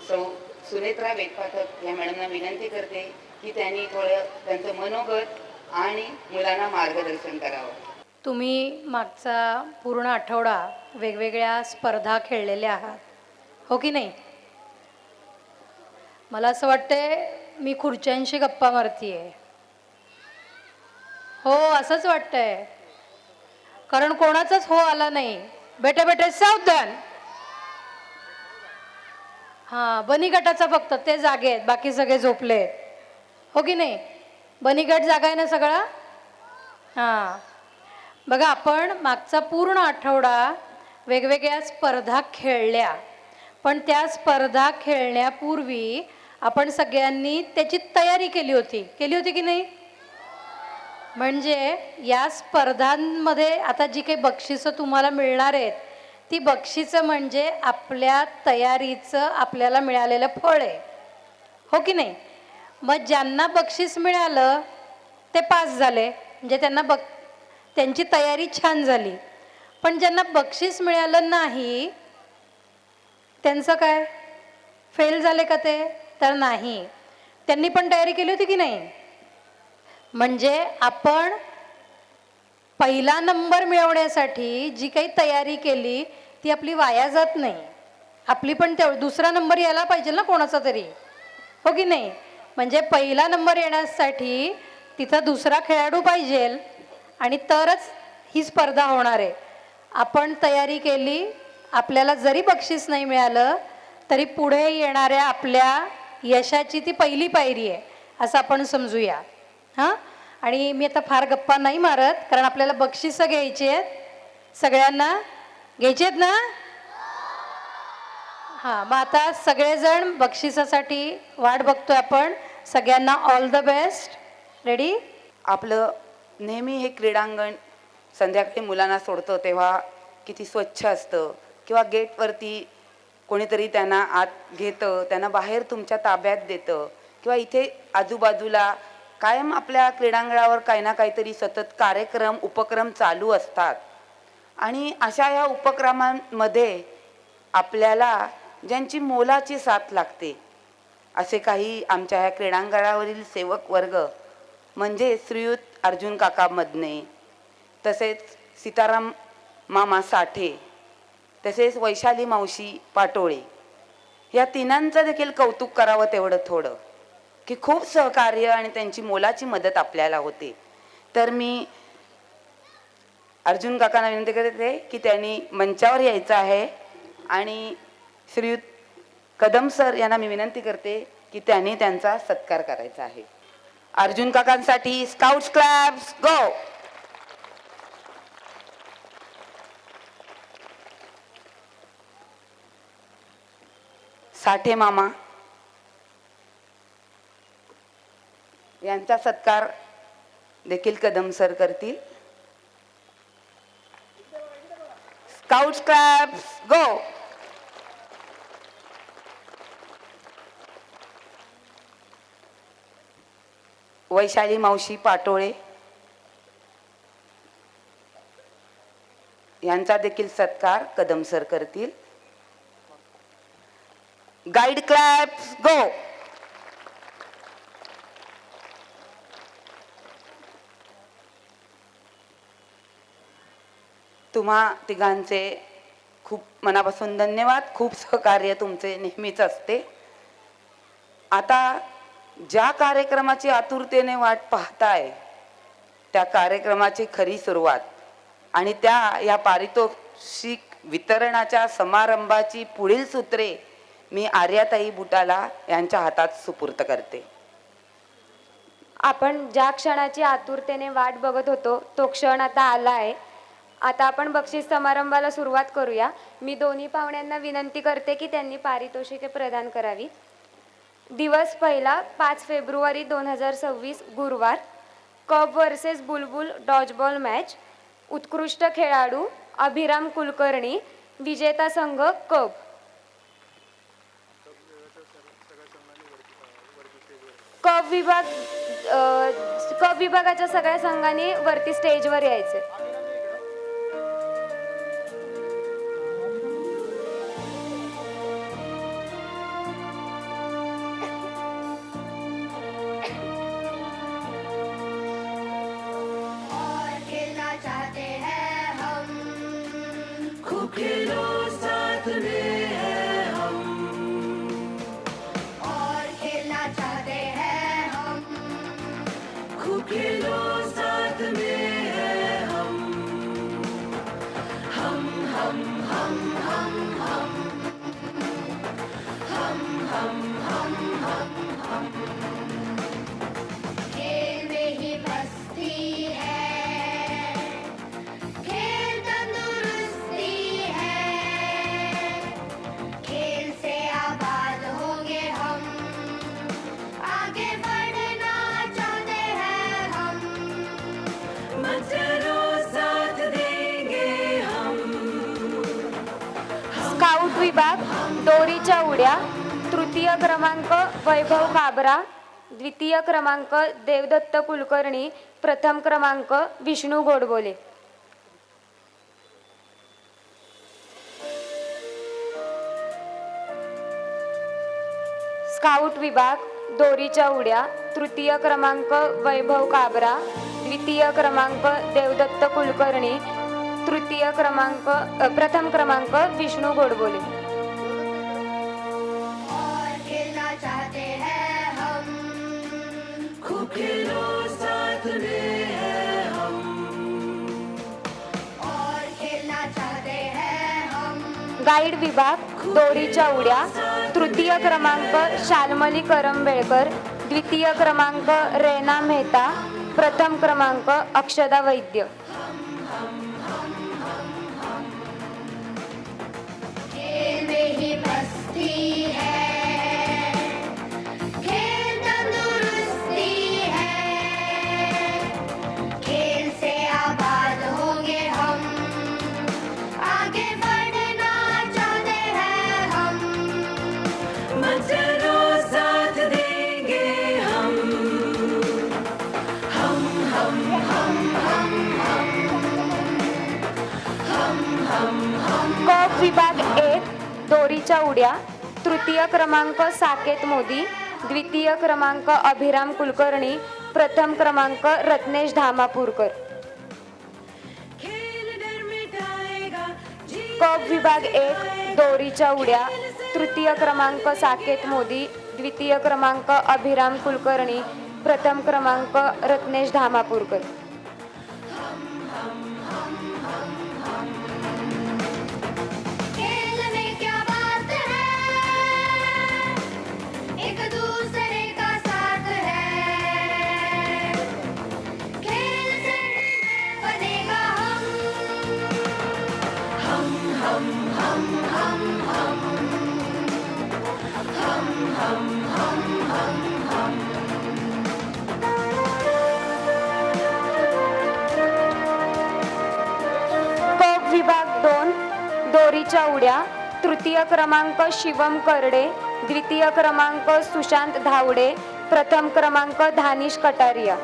सौ सुनेत्रा वेदपाठक या मॅडमना विनंती करते की त्यांनी थोडं त्यांचं मनोगत आणि मुलांना मार्गदर्शन करावं. तुम्ही मागचा पूर्ण आठवडा वेगवेगळ्या स्पर्धा खेळलेल्या आहात, हो की नाही? मला असं वाटतंय मी खुर्च्यांशी गप्पा मारतीये. हो, असंच वाटतंय, कारण कोणाचाच हो आला नाही. बेटे बेटे सावधान. हां, बनी गटाचा फक्त ते जागे आहेत, बाकी सगळे झोपले, हो की नाही? बनी गट जागा आहे ना सगळा? हां, बघा, आपण मागचा पूर्ण आठवडा वेगवेगळ्या स्पर्धा खेळल्या, पण त्या स्पर्धा खेळण्यापूर्वी आपण सगळ्यांनी त्याची तयारी केली होती की नाही? म्हणजे या स्पर्धांमध्ये आता जी काही बक्षिसं तुम्हाला मिळणार आहेत, ती बक्षिसं म्हणजे आपल्या तयारीचं आपल्याला मिळालेलं फळ आहे, हो की नाही? मग ज्यांना बक्षीस मिळालं ते पास झाले, म्हणजे त्यांची तयारी छान झाली. पण ज्यांना बक्षीस मिळालं नाही त्यांचं काय? फेल झाले का ते? तर नाही, त्यांनी पण तयारी केली होती की नाही? म्हणजे आपण पहिला नंबर मिळवण्यासाठी जी काही तयारी केली ती आपली वाया जात नाही. आपली पण दुसरा नंबर यायला पाहिजे ना कोणाचा तरी, हो की नाही? म्हणजे पहिला नंबर येण्यासाठी तिथं दुसरा खेळाडू पाहिजे आणि तरच ही स्पर्धा होणार आहे. आपण तयारी केली, आपल्याला जरी बक्षीस नाही मिळालं तरी पुढे येणाऱ्या आपल्या यशाची ती पहिली पायरी आहे असं आपण समजूया. हां, आणि मी आता फार गप्पा नाही मारत, कारण आपल्याला बक्षिसं घ्यायची आहेत. सगळ्यांना घ्यायची आहेत ना? हां, मग आता सगळेजण बक्षिसासाठी वाट बघतोय आपण. सगळ्यांना ऑल द बेस्ट. रेडी? आपलं नेहमी हे क्रीडांगण संध्याकाळी मुलांना सोडतं तेव्हा किती स्वच्छ असतं, किंवा गेटवरती कोणीतरी त्यांना आत घेतं, त्यांना बाहेर तुमच्या ताब्यात देतं, किंवा इथे आजूबाजूला कायम आपल्या क्रीडांगणावर काही ना काहीतरी सतत कार्यक्रम उपक्रम चालू असतात. आणि अशा या उपक्रमांमध्ये आपल्याला ज्यांची मोलाची साथ लागते असे काही आमच्या ह्या क्रीडांगणावरील सेवक वर्ग म्हणजे श्रीयुत अर्जुन काका मदने, तसेच सीताराम मामा साठे, तसेच वैशाली मावशी पाटोळे, या तिघांचं देखील कौतुक करावं तेवढं थोडं, की खूप सहकार्य आणि त्यांची मोलाची मदत आपल्याला होते. तर मी अर्जुन काकांना विनंती करते की त्यांनी मंचावर यायचं आहे, आणि श्रीयुत कदम सर यांना मी विनंती करते की त्यांनी त्यांचा सत्कार करायचा आहे. अर्जुन काकांसाठी स्काउट्स क्लॅप्स गो. साठे मामा यांचा सत्कार देखील कदम सर करतील. स्काउट्स क्लॅप्स गो. वैशाली मावशी पाटोळे यांचा देखील सत्कार कदम सर करतील. गाईड क्लॅप्स गो. तुम्हा तिघांचे खूप मनापासून धन्यवाद. खूप सहकार्य तुमचे नेहमीच असते. आता ज्या कार्यक्रमाची आतुरतेने वाट पाहताय त्या कार्यक्रमाची खरी सुरुवात आणि या पारितोषिक वितरणाच्या समारंभाची पुढील सूत्रे मी आर्याताई बुटाला यांच्या हातात सुपूर्त करते. आपण ज्या क्षणाची आतुरतेने वाट बघत होतो तो क्षण आता आला आहे. आता आपण बक्षीस समारंभाला सुरुवात करूया. मी दोन्ही पाहुण्यांना विनंती करते की त्यांनी पारितोषिके प्रदान करावी. दिवस पहिला 5 फेब्रुवारी 2026 गुरुवार. कब वर्सेस बुलबुल डॉजबॉल मॅच. उत्कृष्ट खेळाडू अभिराम कुलकर्णी. विजेता संघ कब. कब विभागाच्या सगळ्या संघांनी वरती स्टेजवर यायचे. स्काउट विभाग दोरीच्या उड्या. तृतीय क्रमांक वैभव काबरा. द्वितीय क्रमांक देवदत्त कुलकर्णी. प्रथम क्रमांक विष्णू गोडबोले. स्काउट विभाग दोरीच्या उड्या. तृतीय क्रमांक वैभव काबरा. द्वितीय क्रमांक देवदत्त कुलकर्णी. प्रथम क्रमांक विष्णू गोडबोले. गाईड विभाग दोरीच्या उड्या. तृतीय क्रमांक शालमली करंबेळकर. द्वितीय क्रमांक रैना मेहता. प्रथम क्रमांक अक्षदा वैद्य. कप विभाग 1 दोरीच्या उड्या. तृतीय क्रमांक साकेत मोदी. द्वितीय क्रमांक अभिराम कुलकर्णी. प्रथम क्रमांक रत्नेश धामापूरकर. कप विभाग 1 दोरीच्या उड्या. तृतीय क्रमांक साकेत मोदी. द्वितीय क्रमांक अभिराम कुलकर्णी. प्रथम क्रमांक रत्नेश धामापूरकर. कप विभाग 2 दोरीच्या उड्या. तृतीय क्रमांक शिवम करडे. द्वितीय क्रमांक सुशांत धावडे. प्रथम क्रमांक धानिश कटारिया.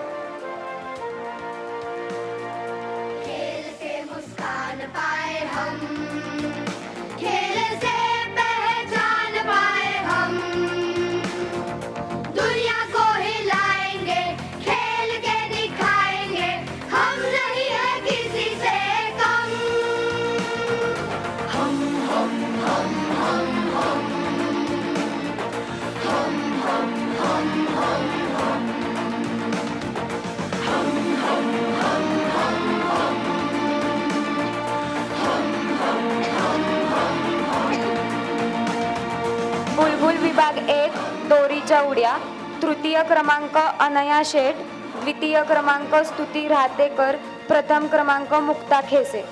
बुलबुल विभाग 1 दोरीच्या उड्या. तृतीय क्रमांक अनया शेठ. द्वितीय क्रमांक स्तुती राहतेकर. प्रथम क्रमांक मुक्ता खेसे.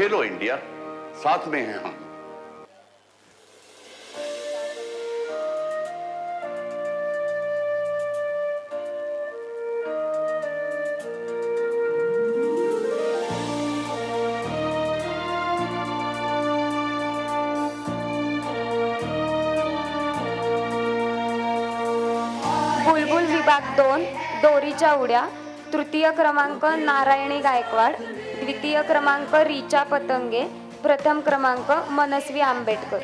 खेलो इंडिया, साथ में हैं हम. बुलबुल विभाग 2 दोरीच्या उड्या, तृतीय क्रमांक नारायणी गायकवाड, द्वितीय क्रमांक रिचा पतंगे, प्रथम क्रमांक मनस्वी आंबेडकर.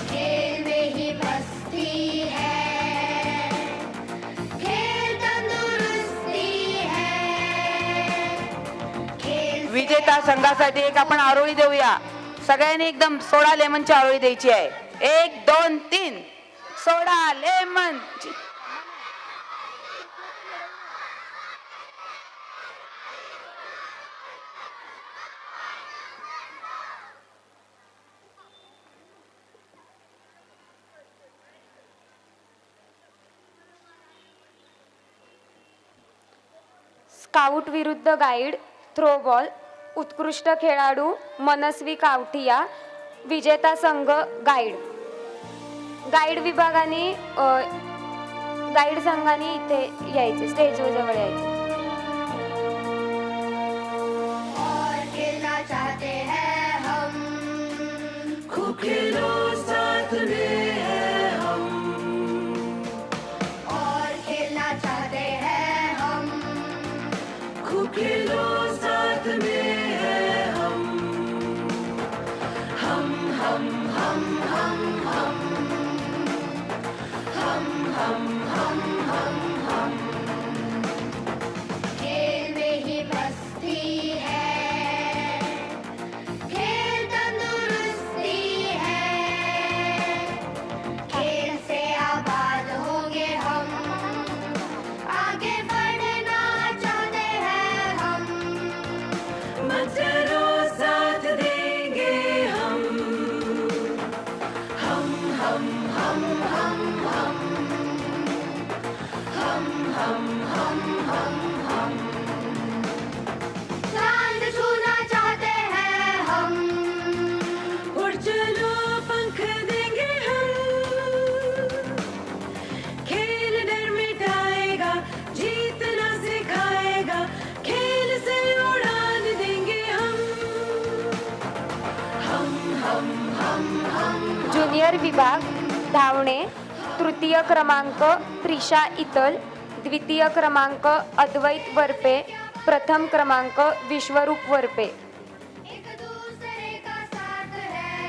खेल में ही मस्ती है, खेल तंदुरुस्ती है, खेल विजेता संघासाठी एक आपण आरोळी देऊया. सगळ्यांनी एकदम सोडा लेमनची आरोळी द्यायची आहे. 1 2 3 सोडा लेमन. स्काउट विरुद्ध गाईड थ्रोबॉल, उत्कृष्ट खेळाडू मनस्वी कावठिया, विजेता संघ गाईड. गाईड विभागाने गाईड संघाने इथे यायचे, स्टेजवर जवळ यायचे. और खेलना चाहते हैं हम, खूब खेलो साथ में है हम, और खेलना चाहते हैं हम, खूब खेलो साथ में है हम, हम हम हम हम हम हम हम हम हम. खेल में ही मस्ती है, खेल तंदुरुस्ती है, खेल से आबाद होंगे हम, आगे बढ़ना चाहते हैं हम, मत करो साथ देंगे हम, हम हम हम हम हम हम हम हम हम. चांद छूना चाहते हैं हम, उड़ चलो पंख देंगे हम, खेल डर मिटाएगा, जीतना सिखाएगा, खेल से उड़ान देंगे हम, हम हम हम हम. ज्युनियर विभाग धावणे, तृतीय क्रमांक प्रिशा इतल, द्वितीय क्रमांक अद्वैत वरपे, प्रथम क्रमांक विश्वरूप वरपे. एक दूसरे का साथ है,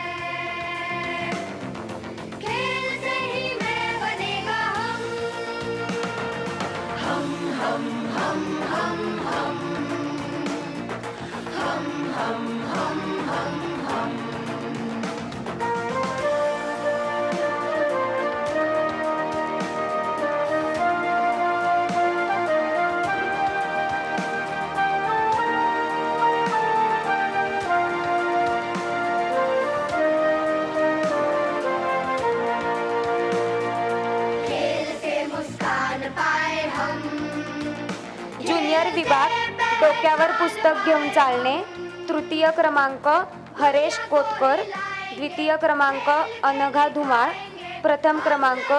खेल से ही मैं बनेगा हम, हम हम हम हम हम हम हम हम हम हम. खेल से मुस्कान पाए हम. ज्युनियर विभाग डोक्यावर पुस्तक घेऊन चालणे, तृतीय क्रमांक हरेश कोतकर, द्वितीय क्रमांक अनघा धुमाळ, प्रथम क्रमांक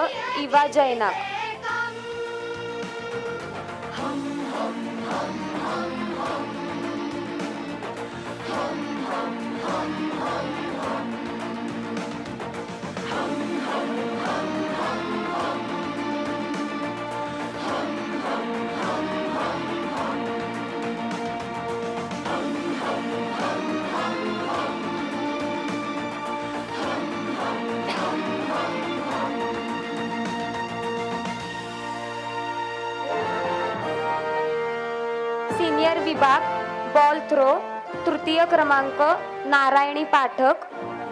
इवा जैनाक. सिनियर विभाग बॉल थ्रो, तृतीय क्रमांक नारायणी पाठक,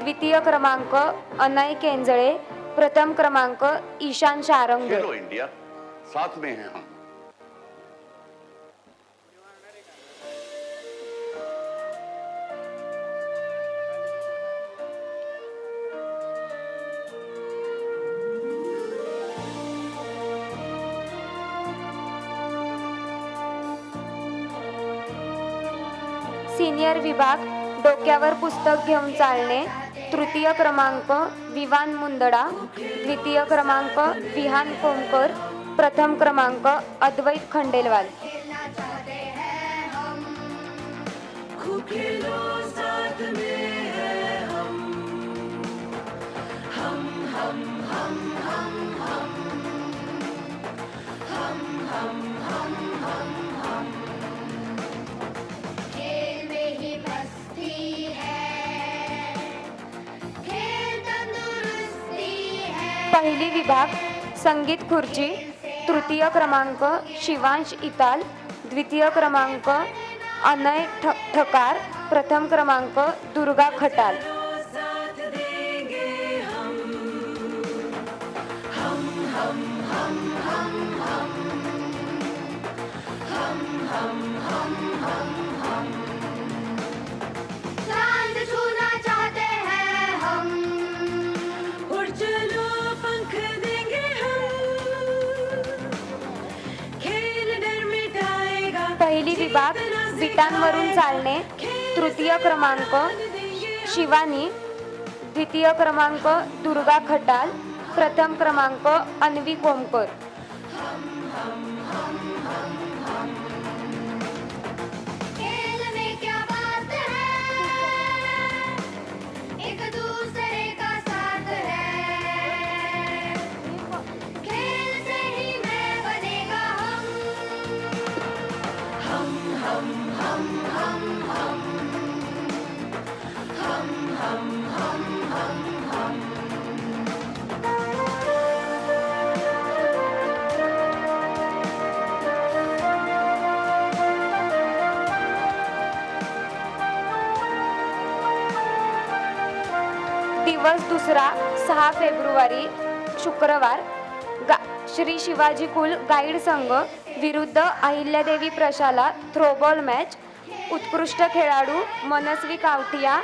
द्वितीय क्रमांक अनय केंजळे, प्रथम क्रमांक ईशान शारंग. खेलो इंडिया, साथ में हैं हम. सिनियर विभाग डोक्यावर पुस्तक घेऊन चालणे, तृतीय क्रमांक विवान मुंदडा, द्वितीय क्रमांक विहान कोमकर, प्रथम क्रमांक अद्वैत खंडेलवाल. खूब खेलो साथ में है हम हम हम हम हम हम हम हम हम हम हम खेल में ही मस्ती है, खेल तंदुरुस्ती है. पहिली विभाग संगीत खुर्ची, तृतीय क्रमांक शिवांश इताल, द्वितीय क्रमांक अनय ठकार, प्रथम क्रमांक दुर्गा खटाल. साथ देंगे हम हम हम हम हम हम हम हम हम हम हम चांद छूना चाहते हैं हम, उड़ चलो पंख देंगे हम, खेल डर मिटाएगा. पहिली विभाग विटांवरून चालणे, तृतीय क्रमांक शिवानी, द्वितीय क्रमांक दुर्गा खटाल, प्रथम क्रमांक अन्वी कोमकर. खेल में क्या बात है, एक दूसरे का साथ है, खेल से ही मैं बनेगा हम हम हम हम हम हम हम हम हम हम. दिवस दुसरा 6 फेब्रुवारी शुक्रवार. श्री शिवाजी कुल गाईड संघ विरुद्ध अहिल्यादेवी प्रशाला थ्रोबॉल मॅच. उत्कृष्ट खेळाडू मनस्वी कावटिया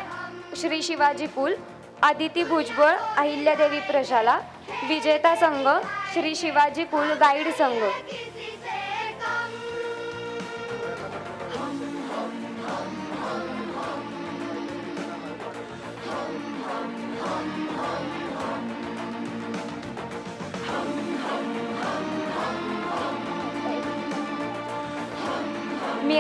श्री शिवाजी कुल, आदिती भुजबळ अहिल्यादेवी प्रशाला. विजेता संघ श्री शिवाजी कुल गाईड संघ. मी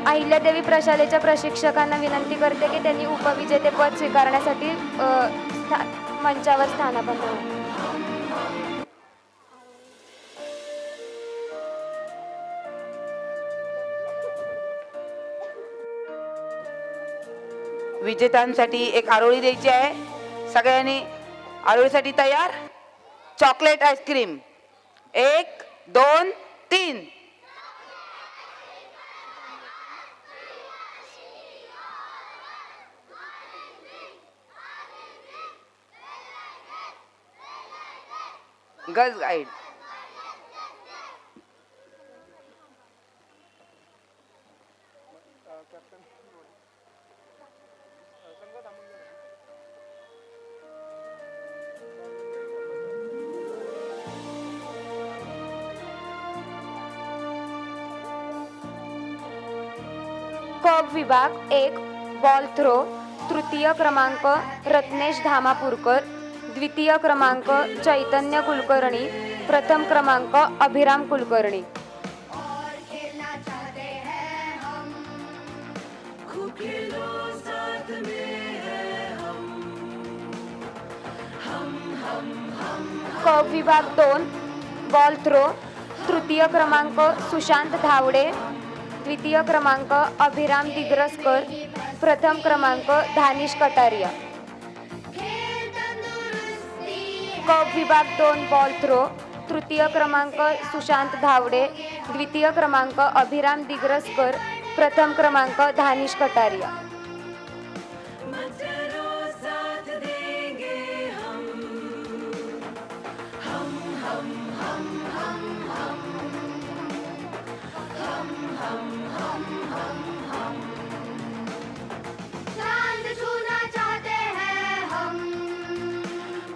अहिल्यादेवी प्रशालेच्या प्रशिक्षकांना विनंती करते की त्यांनी उपविजेतेपद स्वीकारण्यासाठी मंचावर स्थानापन्न व्हावे. विजेत्यांसाठी एक आरोळी द्यायची आहे. सगळ्यांनी आरोळीसाठी तयार. Chocolate ice cream 1 2 3. Girls guide. Cup विभाग 1 बॉल थ्रो. तृतीय क्रमांक रत्नेश धामापूरकर, द्वितीय क्रमांक चैतन्य कुलकर्णी, प्रथम क्रमांक अभिराम कुलकर्णी. खूब खेलो साथ में है हम हम हम हम. कप विभाग 2 बॉल थ्रो. तृतीय क्रमांक सुशांत धावडे, द्वितीय क्रमांक अभिराम दिग्रसकर, प्रथम क्रमांक धानिश कटारिया. कप विभाग 2 बॉल थ्रो. तृतीय क्रमांक सुशांत धावडे, द्वितीय क्रमांक अभिराम दिग्रसकर, प्रथम क्रमांक धानिश कटारिया. साथ देंगे हम हम हम हम हम हम हम हम हम हम हम. चांद छूना चाहते हैं हम,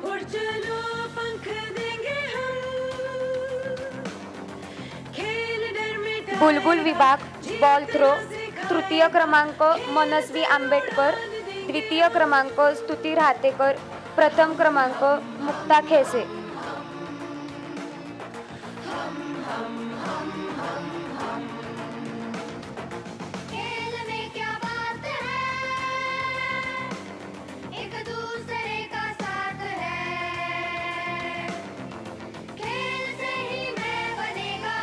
उड़ चलो पंख देंगे हम, खेल डर मिटा. बुलबुल विभाग बॉल थ्रो. तृतीय क्रमांक मनस्वी आंबेडकर, द्वितीय क्रमांक स्तुती राहतेकर, प्रथम क्रमांक मुक्ता खेसे. खेल में क्या बात है, एक दूसरे का साथ है, खेल से ही मैं बनेगा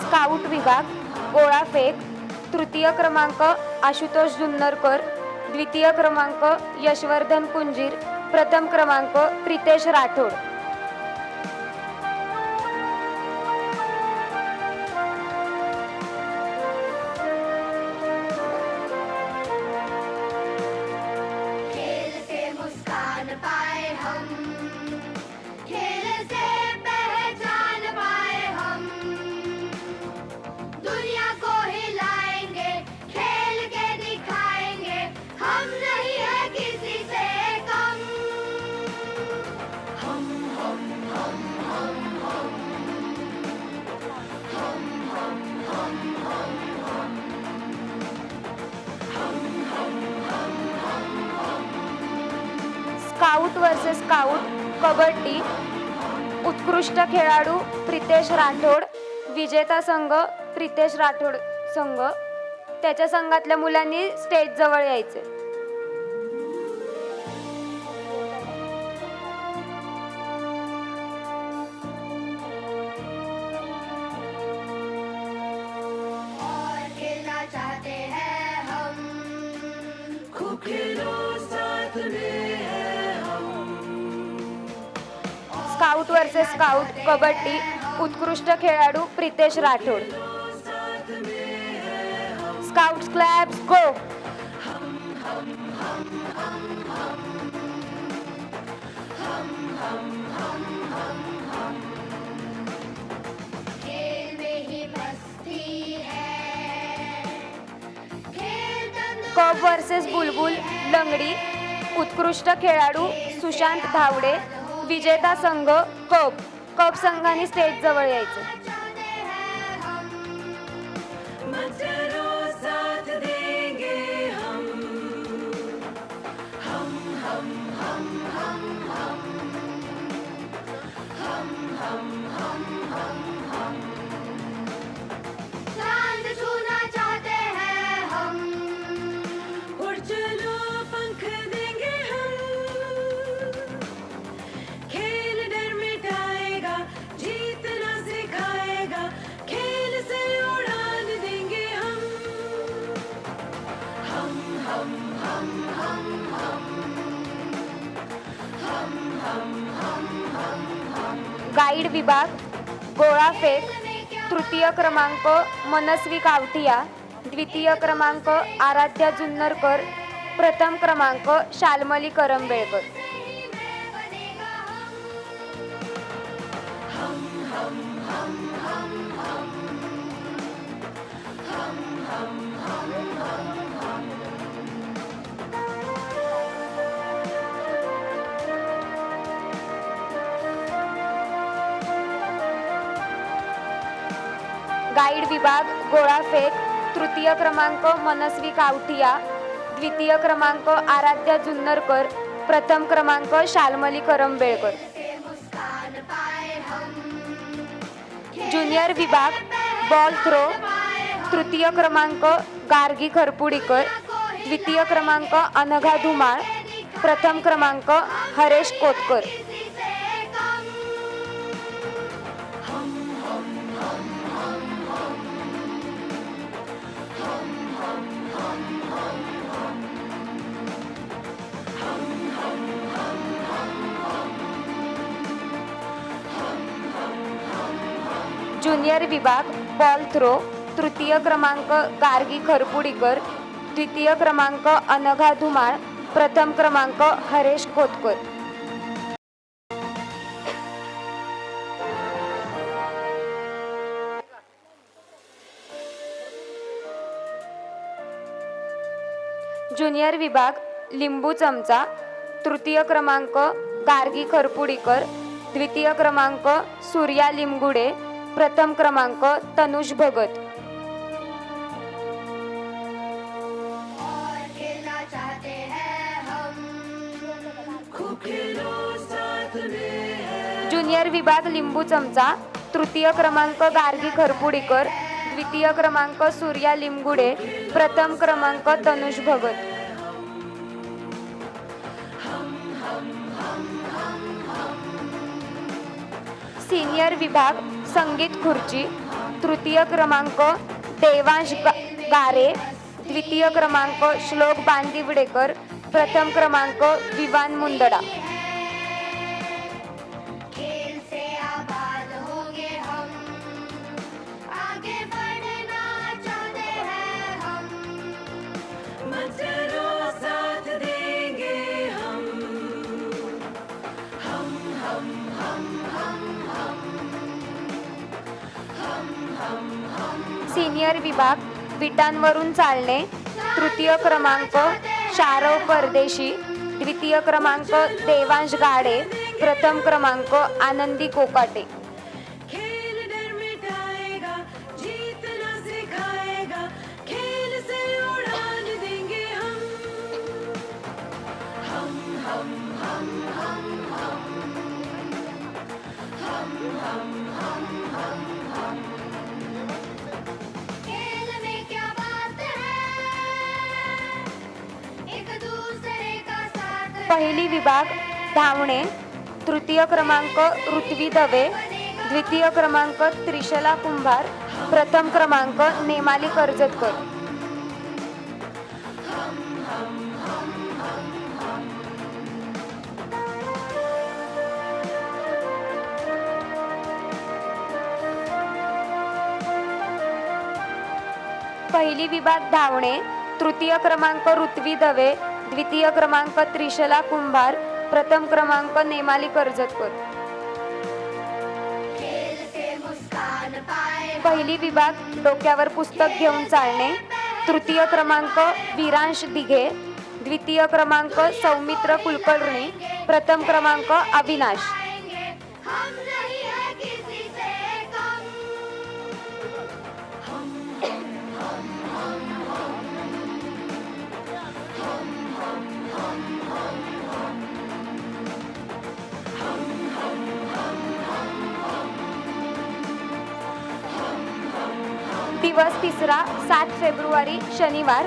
स्काउट विभाग गोळा फेक, तृतीय क्रमांक आशुतोष जुन्नरकर, द्वितीय क्रमांक यशवर्धन कुंजीर, प्रथम क्रमांक प्रितेश राठोड. खेल से मुस्कान पाए हम, खेल से पहचान पाए हम, दुनिया को हिलाएंगे, खेल के दिखाएंगे, हम नहीं है किसी से कम. स्काउट वर्सेस स्काउट कबड्डी, उत्कृष्ट खेळाडू प्रितेश राठोड, विजेता संघ प्रितेश राठोड संघ. त्याच्या संघातल्या मुलांनी स्टेज जवळ यायचे. और खेलना चाहते हैं हम, खूब खेलो साथ में है हम. स्काउट वर्सेस स्काउट कबड्डी, उत्कृष्ट खेळाडू प्रितेश राठोड. स्काउट्स क्लॅप्स गो. खेल में ही मस्ती है, खेल तंदुरुस्त कप वर्सेस बुलबुल लंगडी, उत्कृष्ट खेळाडू सुशांत धावडे, विजेता संघ कप. कप संघाने स्टेज जवळ यायचे. चाहते हैं हम, मत करो साथ देंगे हम, चांद छूना चाहते हैं हम, उड़ चलो पंख देंगे हम, खेल डर मिटाएगा, जीतना सिखाएगा, खेल से उड़ान देंगे हम. गाईड विभाग गोळा फेक, तृतीय क्रमांक मनस्वी कावठिया, द्वितीय क्रमांक आराध्या जुन्नरकर, प्रथम क्रमांक शालमली करंबेळकर. गाईड विभाग गोळा फेक, तृतीय क्रमांक मनस्वी कावठिया, द्वितीय क्रमांक आराध्या जुन्नरकर, प्रथम क्रमांक शालमली करंबेळकर. मुस्कान पाए हम, ज्युनियर विभाग बॉल थ्रो, तृतीय क्रमांक गार्गी खरपुडीकर, द्वितीय क्रमांक अनघा धुमाळ, प्रथम क्रमांक हरेश कोतकर. किसी से कम. ज्युनियर विभाग बॉल थ्रो, तृतीय क्रमांक गार्गी खरपुडीकर, द्वितीय क्रमांक अनघा धुमाळ, प्रथम क्रमांक हरेश खोतकर. ज्युनियर विभाग लिंबू चमचा, तृतीय क्रमांक गार्गी खरपुडीकर, द्वितीय क्रमांक सूर्या लिमगुडे, प्रथम क्रमांक तनुष भगत. और खेलना चाहते हैं हम, खूब खेलो साथ में है. ज्युनियर विभाग लिंबू चमचा, तृतीय क्रमांक गार्गी खरपुडीकर, द्वितीय क्रमांक सूर्या लिमगुडे, प्रथम क्रमांक तनुष भगत. सीनियर विभाग संगीत खुर्ची, तृतीय क्रमांक देवांश गारे, द्वितीय क्रमांक श्लोक बांदिवडेकर, प्रथम क्रमांक विवान मुंदडा. खेल से आबाद होंगे हम, आगे बढ़ना चाहते हैं हम, मजरों साथ देंगे हम, हम हम हम हम सीनियर विभाग विटांवरून चालणे, तृतीय क्रमांक शारव परदेशी, द्वितीय क्रमांक देवांश गाडे, प्रथम क्रमांक आनंदी कोकाटे. खेल डर मिटाएगा, जीतना सिखाएगा, खेल से उड़ान देंगे हम, हम हम हम हम हम हम हम हम. खेल में क्या बात है, एक दूसरे का साथ है. पहिली विभाग धावणे, तृतीय क्रमांक ऋत्वी दवे, द्वितीय क्रमांक त्रिशला कुंभार, प्रथम क्रमांक नेमाली कर्जतकर. पहिली विभाग धावणे, तृतीय क्रमांक ऋत्वी दवे, द्वितीय क्रमांक त्रिशला कुंभार, प्रथम क्रमांक नेमाली कर्जतकर. खेल से मुस्कान पाए पहिली विभाग डोक्यावर पुस्तक घेऊन चालणे, तृतीय क्रमांक विरांश दिघे, द्वितीय क्रमांक सौमित्र कुलकर्णी, प्रथम क्रमांक अविनाश. हम नहीं है किसी से कम, दिवस तिसरा 7 फेब्रुवारी शनिवार.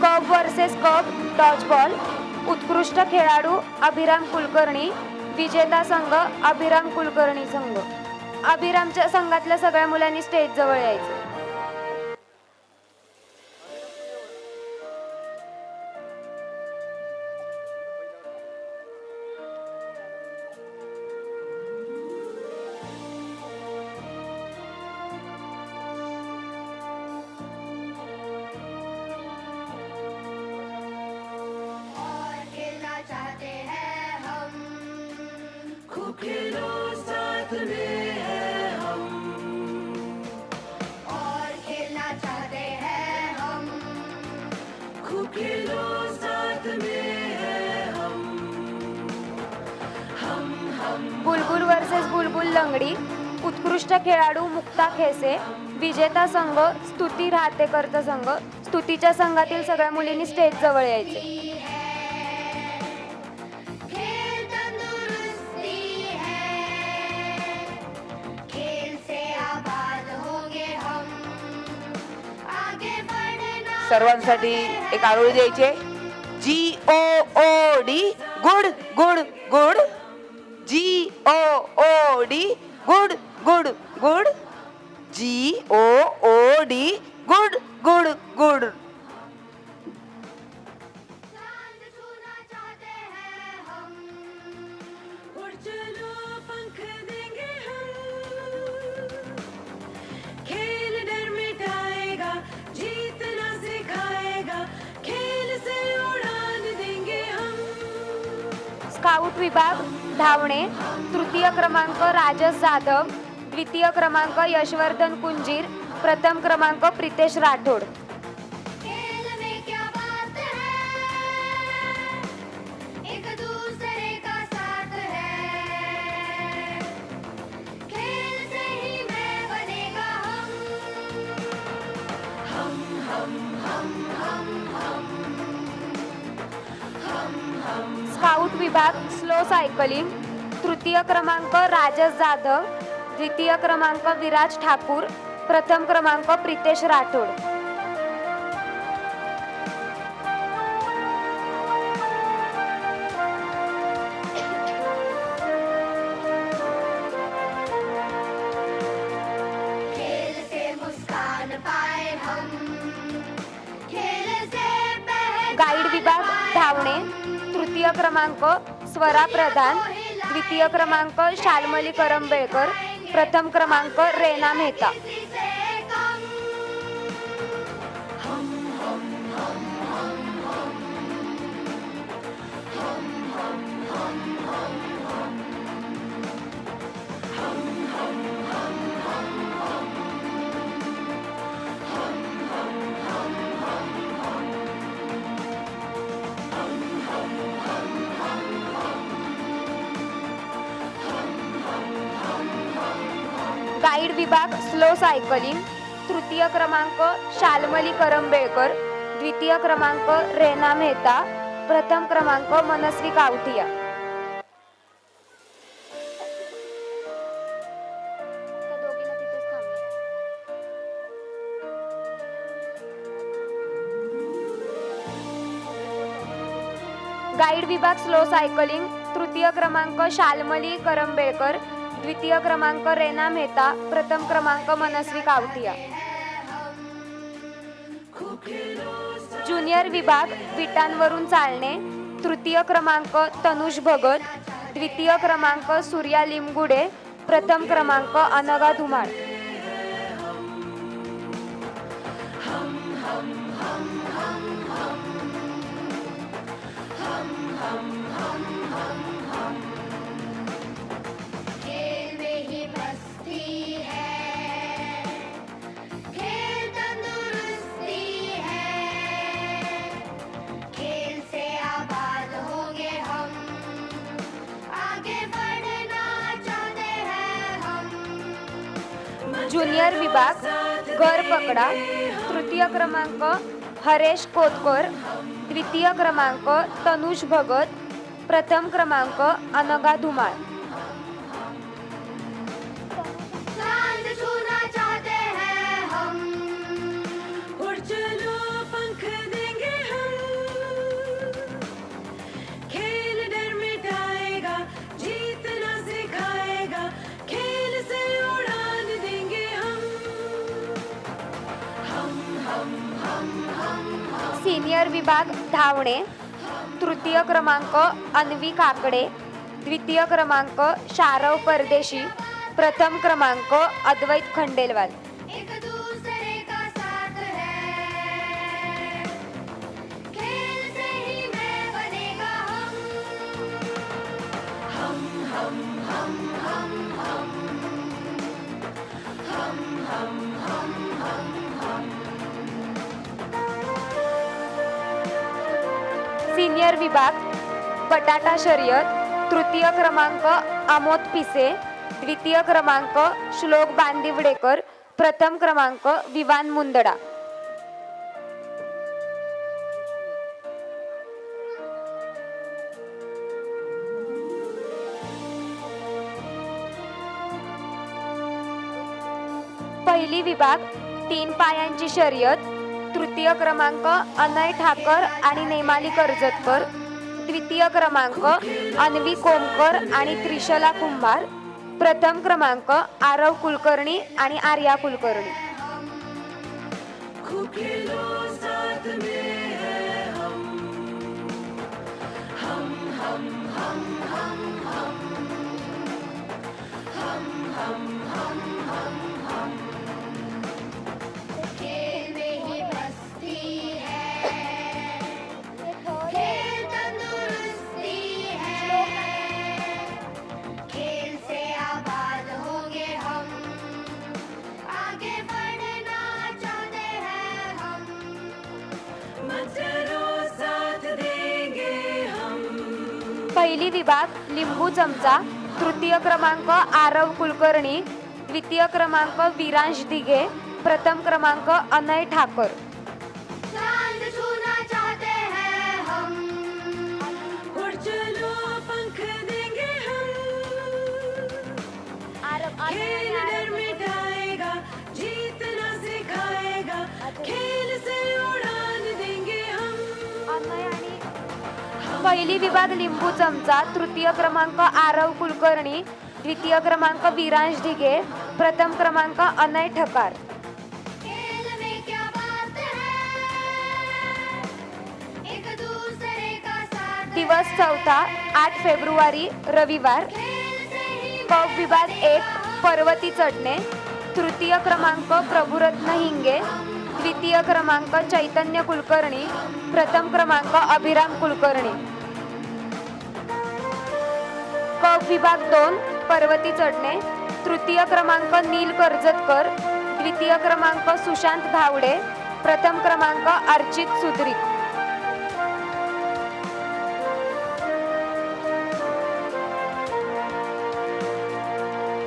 Cup versus cup dodgeball. उत्कृष्ट खेळाडू अभिराम कुलकर्णी, विजेता संघ अभिराम कुलकर्णी संघ. अभिरामच्या संघातल्या सगळ्या मुलांनी स्टेज जवळ यायचं. और खेलना चाहते हैं हम, खूब खेलो साथ में है हम, और खेलना चाहते हैं हम, खूब खेलो साथ में है हम, हम हम बुलबुल वर्सेस बुलबुल लंगडी. उत्कृष्ट खेळाडू मुक्ता खेसे, विजेता संघ स्तुती राहतेकरचा संघ. स्तुतीच्या संघातील सगळ्या मुलींनी स्टेज जवळ यायचे. खेल तंदुरुस्ती है, खेल से आबाद होंगे हम, आगे बढ़ना. सर्वांसाठी एक आरोळी द्यायचे. GOOD good good good. GOOD good good good. GOOD good good good. चांद छूना चाहते हैं हम, उड़ चलो पंख देंगे हम, खेल डर मिटाएगा, जीतना सिखाएगा, खेल से उड़ान देंगे हम. स्काउट विभाग धावणे, तृतीय क्रमांक राजस जाधव, द्वितीय क्रमांक यशवर्धन कुंजीर, प्रथम क्रमांक प्रितेश राठोड. खेल में क्या बात है, एक दूसरे का साथ है, स्काउट विभाग स्लो सायकलिंग, तृतीय क्रमांक राजस जाधव, द्वितीय क्रमांक विराज ठाकूर, प्रथम क्रमांक प्रितेश राठोड. खेल से मुस्कान पाए हम, खेल से गाईड विभाग धावणे, तृतीय क्रमांक स्वरा प्रधान, द्वितीय क्रमांक शाल्मली करंबेळकर, प्रथम क्रमांक रेना मेहता. गाईड विभाग स्लो सायकलिंग, तृतीय क्रमांक शाल्मली करंबेळकर, द्वितीय क्रमांक रेना मेहता, प्रथम क्रमांक मनस्वी कावठिया. गाईड विभाग स्लो सायकलिंग, तृतीय क्रमांक शाल्मली करंबेळकर, द्वितीय क्रमांक रेना मेहता, प्रथम क्रमांक मनस्वी कावठिया. ज्युनियर विभाग विटांवरून चालणे, तृतीय क्रमांक तनुष भगत, द्वितीय क्रमांक सूर्या लिमगुडे, प्रथम क्रमांक अनघा धुमाळ. खेल में ही मस्ती है, खेल तंदुरुस्ती है, खेल से आबाद होंगे हम, आगे बढ़ना चाहते हैं हम. ज्युनियर विभाग घर पकडा, तृतीय क्रमांक हरेश कोतकर, द्वितीय क्रमांक तनुष भगत, प्रथम क्रमांक अनघा धुमाळ. चांद छूना चाहते हैं हम, उड़ चलो पंख देंगे हम, खेल डर मिटाएगा, जीतना सिखाएगा, खेल से उड़ान देंगे हम. सीनियर विभाग धावणे, तृतीय क्रमांक अन्वी काकडे, द्वितीय क्रमांक शारव परदेशी, प्रथम क्रमांक अद्वैत खंडेलवाल. एक दूसरे का साथ है, खेल से ही मैं बनेगा सीनियर विभाग बटाटा शर्यत, तृतीय क्रमांक आमोद पिसे, द्वितीय क्रमांक श्लोक बांदिवडेकर, प्रथम क्रमांक विवान मुंदडा. पहिली विभाग 3 पायांची शर्यत, तृतीय क्रमांक अनय ठाकर आणि नेमाली कर्जतकर, द्वितीय क्रमांक अन्वी कोमकर आणि त्रिशला कुंभार, प्रथम क्रमांक आरव कुलकर्णी आणि आर्या कुलकर्णी. खेल में ही मस्ती है, खेल तंदुरुस्ती है, खेल से आबाद होंगे हम, आगे बढ़ना चाहते हैं हम, मचरो साथ देंगे हम. पहिली विभाग लिंबू चमचा, तृतीय क्रमांक आरव कुलकर्णी, द्वितीय क्रमांक विरांश दिघे, प्रथम क्रमांक अनय ठाकर. चांद छूना चाहते हैं हम, उड़ चलो पहिली विभाग लिंबू चमचा, तृतीय क्रमांक आरव कुलकर्णी, द्वितीय क्रमांक विरांश ढिगे, प्रथम क्रमांक अनय ठकार. खेल में क्या बात है, एक दूसरे का साथ दिवस चौथा 8 फेब्रुवारी रविवार. क विभाग 1 पर्वती चढणे, तृतीय क्रमांक प्रभुरत्न हिंगे, द्वितीय क्रमांक चैतन्य कुलकर्णी, प्रथम क्रमांक अभिराम कुलकर्णी. क विभाग 2 पर्वती चढणे, तृतीय क्रमांक नील कर्जतकर, द्वितीय क्रमांक सुशांत धावडे, प्रथम क्रमांक अर्चित सुद्रिक.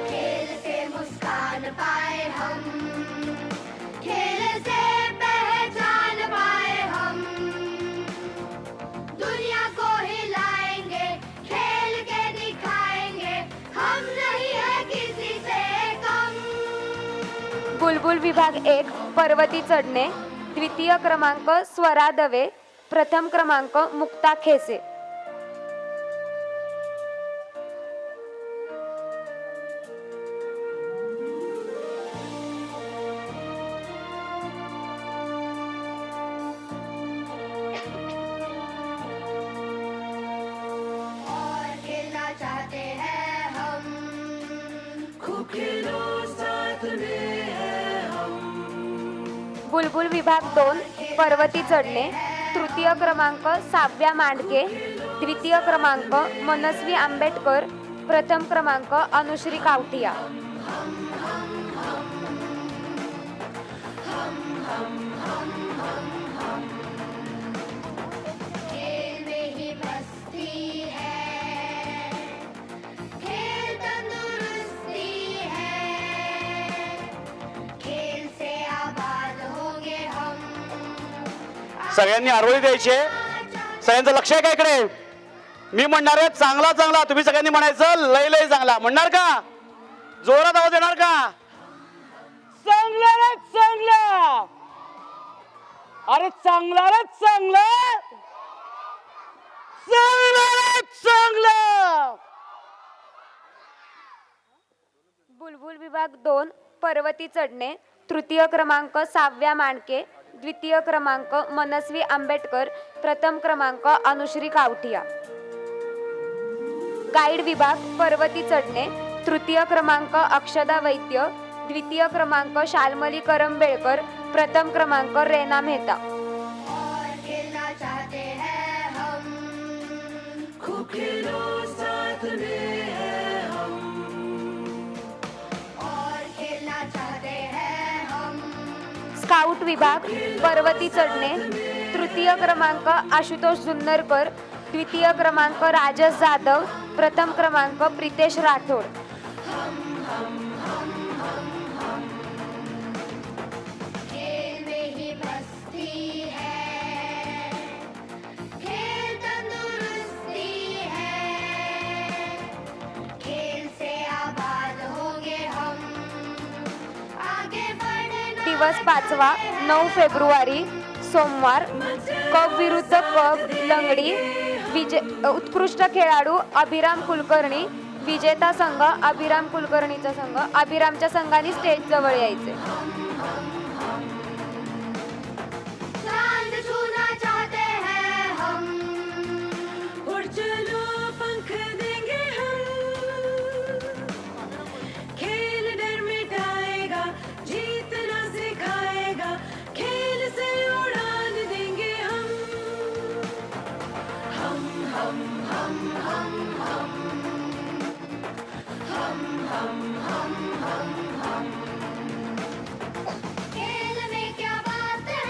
खेल से मुस्कान पाए हम, खेल से पहचान पाए हम, दुनिया को हिलाएंगे, खेल के दिखाएंगे, हम नहीं है किसी से कम. बुलबुल विभाग 1 पर्वती चढणे, द्वितीय क्रमांक स्वरा दवे, प्रथम क्रमांक मुक्ता खेसे. और खेलना चाहते हैं हम, खूब खेलो साथ में है हम. बुलबुल विभाग 2 पर्वती चढणे, तृतीय क्रमांक साव्या मांडके, द्वितीय क्रमांक मनस्वी आंबेडकर, प्रथम क्रमांक अनुश्री कावटिया. खेल में ही मस्ती है, खेल तंदुरुस्ती है, खेल से आबाद होंगे हम. सगळ्यांनी आरोळी द्यायची. सगळ्यांचं लक्ष आहे का इकडे? मी म्हणणार आहे चांगला चांगला, तुम्ही सगळ्यांनी म्हणायचं लय लय चांगला. म्हणणार का? जोरात आवाज येणार का? चांगला रे चांगला, अरे चांगला रे चांगला, चांगला रे चांगला. बुलबुल विभाग 2 पर्वती चढणे, तृतीय क्रमांक साव्या मांडके, द्वितीय क्रमांक मनस्वी आंबेडकर, प्रथम क्रमांक अनुश्री कावटिया. गाईड विभाग पर्वती चढणे, तृतीय क्रमांक अक्षदा वैद्य, द्वितीय क्रमांक शालमली करंबेळकर, प्रथम क्रमांक रेना मेहता. और खेलना चाहते हैं हम, खूब खेलो साथ में है हम. और खेलना चाहते हैं हम, स्काउट विभाग पर्वती चढणे, तृतीय क्रमांक आशुतोष जुन्नरकर, द्वितीय क्रमांक राजस जाधव, प्रथम क्रमांक प्रितेश राठोड. खेल में ही मस्ती है, खेल तंदुरुस्ती है, खेल से आबाद होंगे हम, आगे बढ़ना. दिवस 5वा 9 फेब्रुवारी सोमवार. कब विरुद्ध कब लंगडी, उत्कृष्ट खेळाडू अभिराम कुलकर्णी, विजेता संघ अभिराम कुलकर्णीचा संघ. अभिरामच्या संघाने स्टेज जवळ यायचे. चांद छूना चाहते हैं हम, उड़ चलो पंख देंगे हम, खेल डर मिटाएगा, जीतना सिखाएगा, खेल से उड़ान देंगे हम. हम हम हम हम हम हम हम हम हम. खेल में क्या बात है,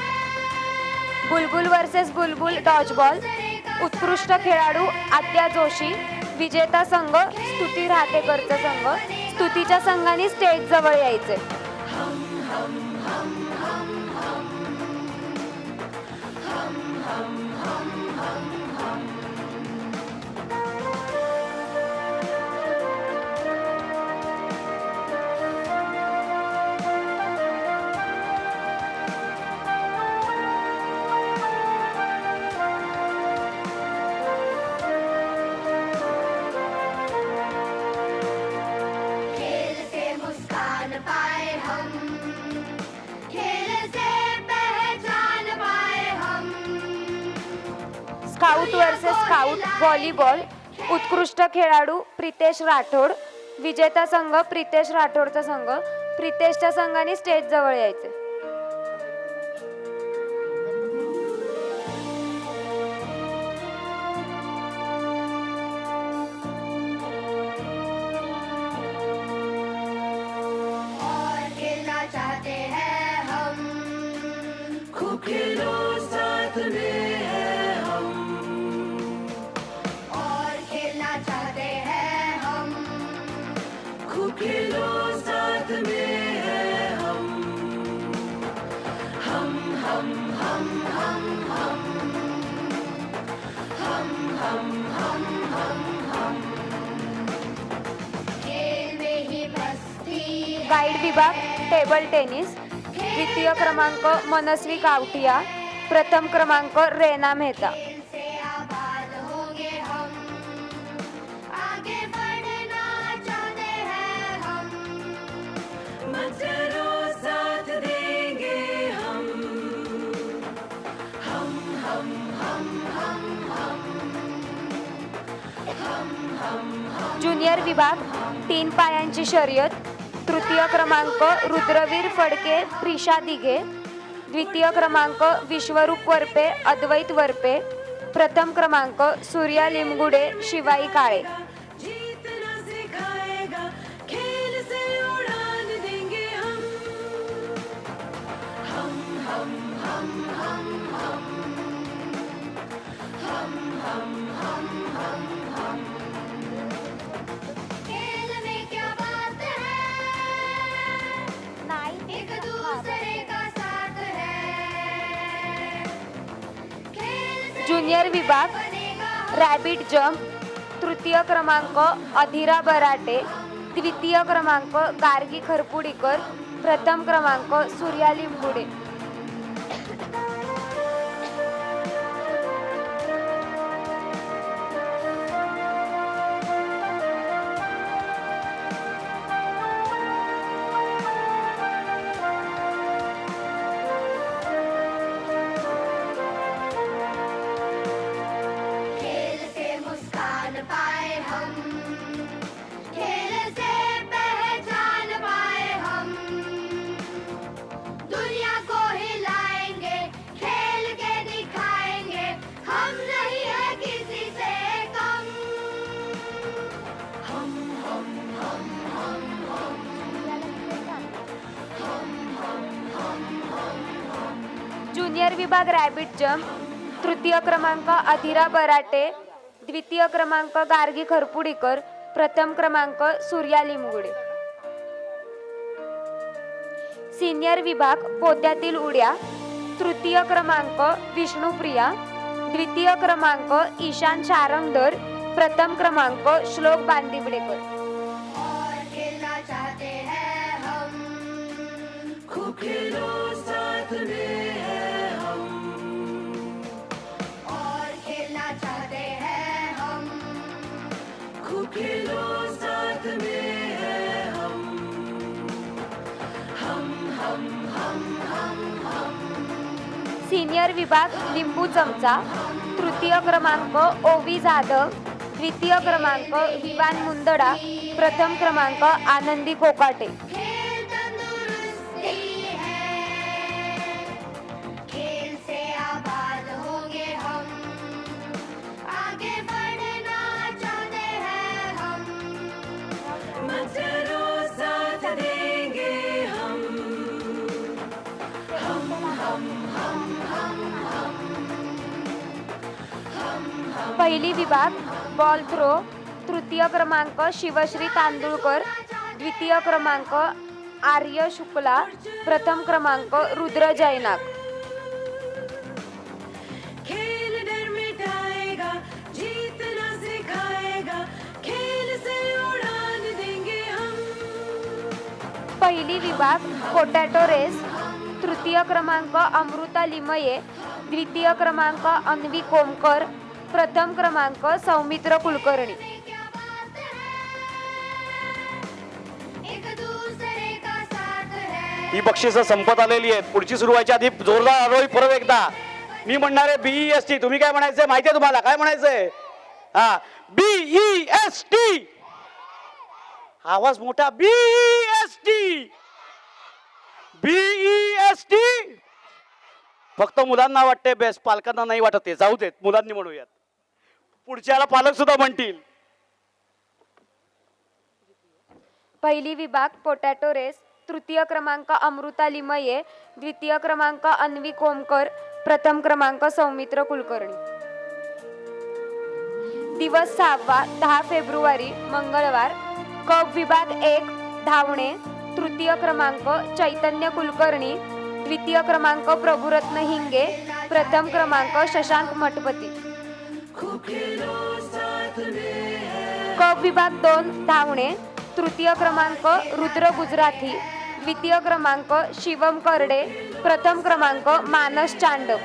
बुलबुल वर्सेस बुलबुल डॉजबॉल. उत्कृष्ट खेळाडू आद्या जोशी, विजेता संघ स्तुती राहतेकरचा संघ. स्तुतीच्या संघाने स्टेज जवळ यायचे. स्काउट वर्सेस स्काउट व्हॉलीबॉल उत्कृष्ट खेळाडू प्रितेश राठोड. विजेता संघ प्रितेश राठोडचा संघ. प्रितेशच्या संघाने स्टेज जवळ यायचे. और खेलना चाहते हैं हम, खूब खेलो साथ में है हम. और खेलना चाहते हैं हम, खूब खेलो साथ में है हम. हम हम हम हम हम हम हम हम हम हम खेल में ही मस्ती है. गाईड विभाग टेबल टेनिस. द्वितीय क्रमांक मनस्वी कावटिया. प्रथम क्रमांक रेना मेहता. खेल से आबाद होंगे हम, आगे बढ़ना चाहते हैं हम. मत डरो साथ देंगे हम. हम हम हम हम हम ज्युनियर विभाग 3 पायांची शर्यत. तृतीय क्रमांक रुद्रवीर फडके प्रिशा दिघे. द्वितीय क्रमांक विश्वरूप वरपे अद्वैत वरपे. प्रथम क्रमांक सूर्या लिमगुडे शिवाई काळे. जीतना सिखाएगा, खेल से उड़ान देंगे हम. हम हम हम हम हम हम हम हम हम खेल में क्या बात है, एक दूसरे का साथ है. खेल से ज्युनियर विभाग बनेगा रॅबिट जम्प. तृतीय क्रमांक अधीरा बराटे. द्वितीय क्रमांक गार्गी खरपुडीकर. प्रथम क्रमांक सूर्या लिंबुडे. खेल से मुस्कान पाए हम, खेल से पहचान पाए हम. दुनिया को हिलाएंगे, खेल के दिखाएंगे, हम नहीं है किसी से कम. हम हम हम हम हम ज्युनियर विभाग रॅबिट जम्प. तृतीय क्रमांक अधीरा बराटे. द्वितीय क्रमांक गार्गी खरपुडीकर. प्रथम क्रमांक सूर्या लिमगुडे. सिनियर विभाग पोत्यातील उड्या. तृतीय क्रमांक विष्णुप्रिया. द्वितीय क्रमांक ईशान शारंगधर. प्रथम क्रमांक श्लोक बांदिवडेकर. और खेलना चाहते हैं हम, खूब खेलो साथ में है हम. और खेलना चाहते हैं हम, खूब खेलो साथ में है हम. हम हम हम हम हम सिनियर विभाग लिंबू चमचा. तृतीय क्रमांक ओवी जाधव. द्वितीय क्रमांक विवान मुंदडा. प्रथम क्रमांक आनंदी कोकाटे. खेल तंदुरुस्ती है, खेल से आबाद होंगे हम, आगे बढ़ना चाहते हैं हम. मत डरो साथ देंगे हम. हम हम हम हम हम पहिली विभाग बॉल थ्रो. तृतीय क्रमांक शिवश्री तांदुळकर. द्वितीय क्रमांक आर्य शुक्ला. प्रथम क्रमांक रुद्र जैनाक. खेल डर मिटाएगा, जीतना सिखाएगा, खेल से उड़ान देंगे हम. पहिली विभाग पोटॅटो रेस. तृतीय क्रमांक अमृता लिमये. द्वितीय क्रमांक अन्वी कोमकर. प्रथम क्रमांक सौमित्र कुलकर्णी. एक दूसरे का साथ है. ही बक्षिसं संपत आलेली आहेत. पुढची सुरू व्हायच्या आधी जोरदार आरोही परत एकदा. मी म्हणणार आहे BEST. तुम्ही काय म्हणायचंय माहितीये तुम्हाला? काय म्हणायचंय? हा, BEST. आवाज मोठा. BEST. BEST. फक्त मुलांना वाटते बेस्ट, पालकांना नाही वाटत. ते जाऊ देत, मुलांनी म्हणूयात. पुढच्याला पालक सुद्धा म्हणतील. पहिली विभाग पोटॅटो रेस, तृतीय क्रमांक अमृता लिमये, द्वितीय क्रमांक अन्वी कोमकर, प्रथम क्रमांक सौमित्र कुलकर्णी. दिवस 6वा 10 फेब्रुवारी मंगळवार. क विभाग 1 धावणे, तृतीय क्रमांक चैतन्य कुलकर्णी, द्वितीय क्रमांक प्रभुरत्न हिंगे, प्रथम क्रमांक शशांक मठपती. क विभाग 2 धावणे, तृतीय क्रमांक रुद्र गुजराथी, द्वितीय क्रमांक शिवम करडे, प्रथम क्रमांक मानस चांडक.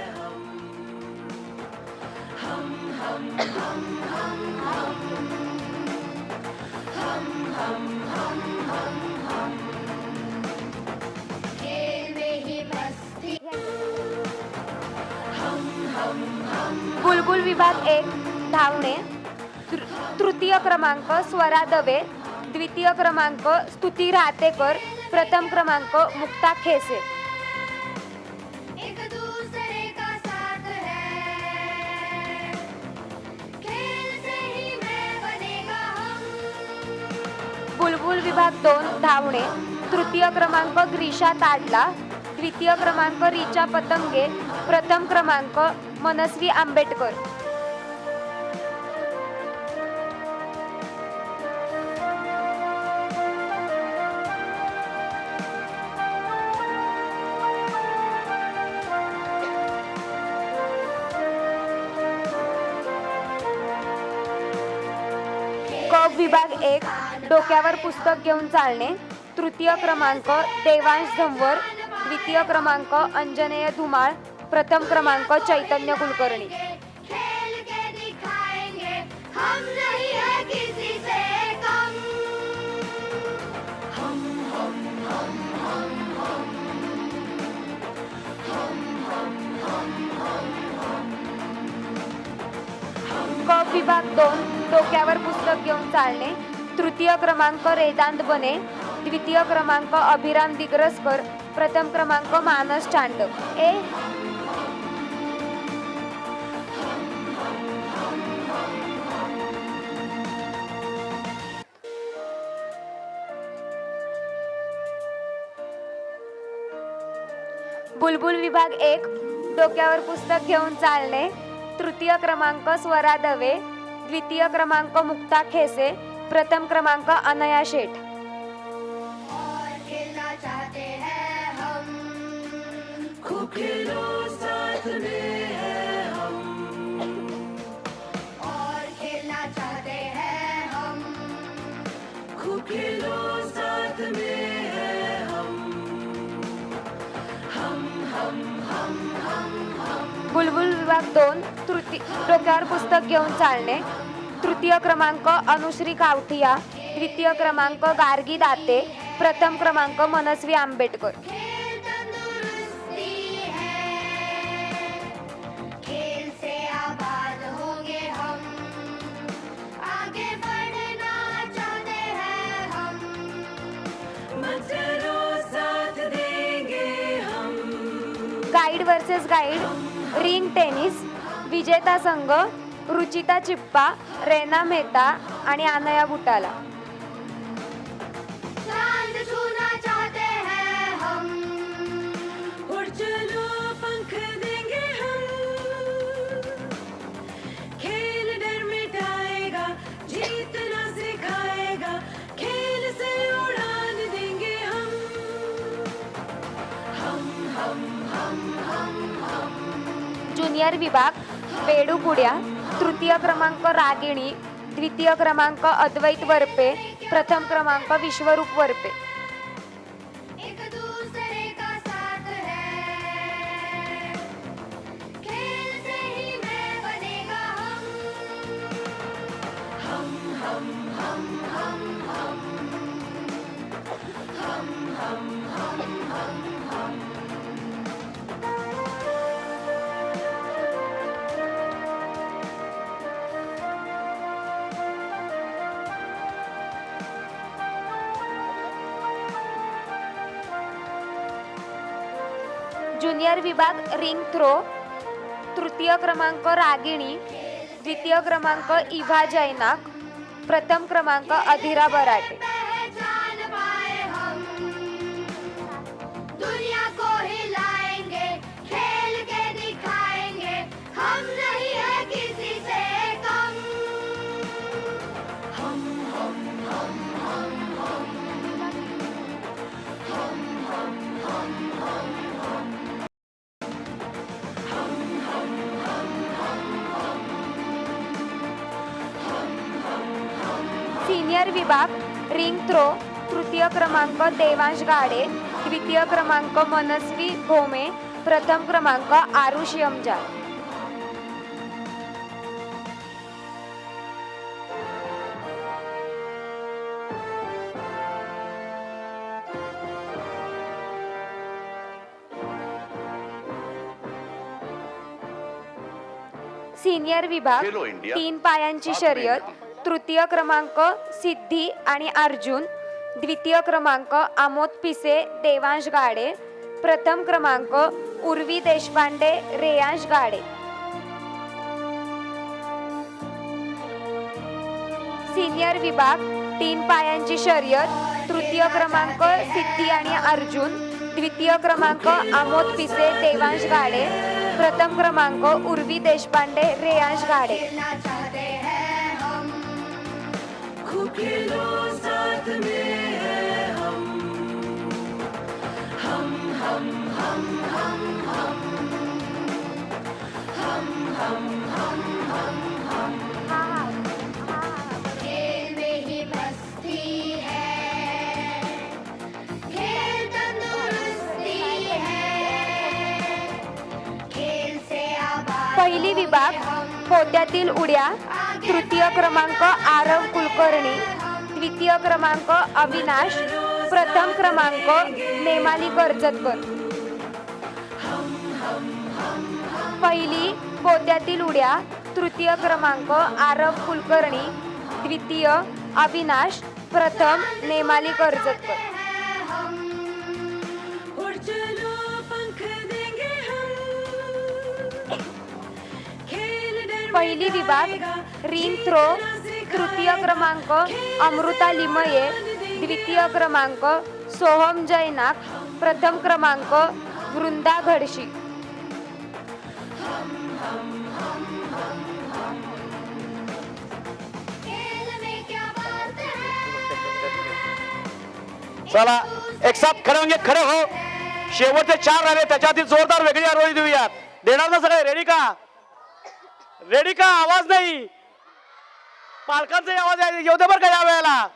बुलबुल विभाग 1 धावणे, तृतीय क्रमांक स्वरा दवे, द्वितीय क्रमांक स्तुती राहतेकर, प्रथम क्रमांक मुक्ता खेसे. बुलबुल विभाग 2 धावणे, तृतीय क्रमांक ग्रीषा ताडला, द्वितीय क्रमांक रिचा पतंगे, प्रथम क्रमांक मनस्वी आंबेडकर. क विभाग 1 डोक्यावर पुस्तक घेऊन चालणे, तृतीय क्रमांक देवांश धंवर, द्वितीय क्रमांक अंजनेय धुमाळ, प्रथम क्रमांक चैतन्य कुलकर्णी. क विभाग 2 डोक्यावर पुस्तक घेऊन चालणे, तृतीय क्रमांक रेदांत बने, द्वितीय क्रमांक अभिराम दिग्रसकर, प्रथम क्रमांक मानस चांडक. बुलबुल विभाग 1 डोक्यावर पुस्तक घेऊन चालणे, तृतीय क्रमांक स्वरा दवे, द्वितीय क्रमांक मुक्ता खेसे, प्रथम क्रमांक अनया शेठ. खूब खेलो साथ में है हम, और खेलना चाहते हैं हम. खूब खेलो साथ में है हम, हम हम हम हम हम. बुलबुल विभाग 2 डोक्यावर पुस्तक घेऊन चालणे, तृतीय क्रमांक अनुश्री कावठिया, द्वितीय क्रमांक गार्गी दाते, प्रथम क्रमांक Manasvi Ambedkar. Guide versus guide ring tennis, विजेता संघ रुचिता चिप्पा, रेना मेहता आणि अनया बुटाला. चांद छूना चाहते हैं हम, उड़ चलो पंख देंगे हम. खेल डर मिटाएगा, जीतना सिखाएगा, खेल से उड़ान देंगे हम. हम हम हम हम हम. ज्युनियर विभाग बेडूपुड्या, तृतीय क्रमांक रागिणी, द्वितीय क्रमांक अद्वैत वरपे, प्रथम क्रमांक विश्वरूप वरपे. एक दूसरे का साथ है, खेल से ही मैं बनेगा हम. हम हम हम हम हम हम हम हम हम. ज्युनियर विभाग रिंग थ्रो, तृतीय क्रमांक रागिणी, द्वितीय क्रमांक इव्हा जैनाक, प्रथम क्रमांक अधिरा बराटे. पहचान पाए हम, दुनिया को हिलाएंगे, खेल के दिखाएंगे, हम नहीं है किसी से कम. हम हम हम हम हम हम हम हम हम सिनियर विभाग रिंग थ्रो, तृतीय क्रमांक देवांश गाडे, द्वितीय क्रमांक मनस्वी भोमे, प्रथम क्रमांक आरुष यमजाल. सिनियर विभाग खेलो इंडिया. 3 पायांची साथ में शर्यत, हम. तृतीय क्रमांक सिद्धी आणि अर्जुन, द्वितीय क्रमांक आमोद पिसे देवांश गाडे, प्रथम क्रमांक उर्वी देशपांडे रेयांश गाडे. सिनियर विभाग 3 पायांची शर्यत, तृतीय क्रमांक सिद्धी आणि अर्जुन, द्वितीय क्रमांक आमोद पिसे देवांश गाडे, प्रथम क्रमांक उर्वी देशपांडे रेयांश गाडे. खेलना चाहते हैं हम, खूब खेलो साथ में है हम. हम हम हम हम हम हम हम हम हम खेल में ही मस्ती है, खेल तंदुरुस्ती है, खेल से आबाद पहिली विभाग पोत्यातील उड्या, तृतीय क्रमांक आरव कुलकर्णी, द्वितीय क्रमांक अविनाश, प्रथम क्रमांक नेमाली कर्जतकर. पहिली पोत्यातील उड्या, तृतीय क्रमांक आरव कुलकर्णी, द्वितीय अविनाश, प्रथम नेमाली कर्जतकर. उड़ चलो पंख देंगे हम, खेल डर पहिली विभाग रिंग थ्रो, तृतीय क्रमांक अमृता लिमये, द्वितीय क्रमांक सोहम जैनाक, प्रथम क्रमांक वृंदा घडशी. खेल में क्या बात है. चला एक साथ खडे होंगे, खडे हो. शेवटचे 4 राहिले, त्याच्यातील जोरदार वेगळी आरोळी देऊयात. देणार ना सगळे? रेडी का? रेडी का? आवाज नाही. पालकांचा आवाज येऊ दे बरं का या वेळेला.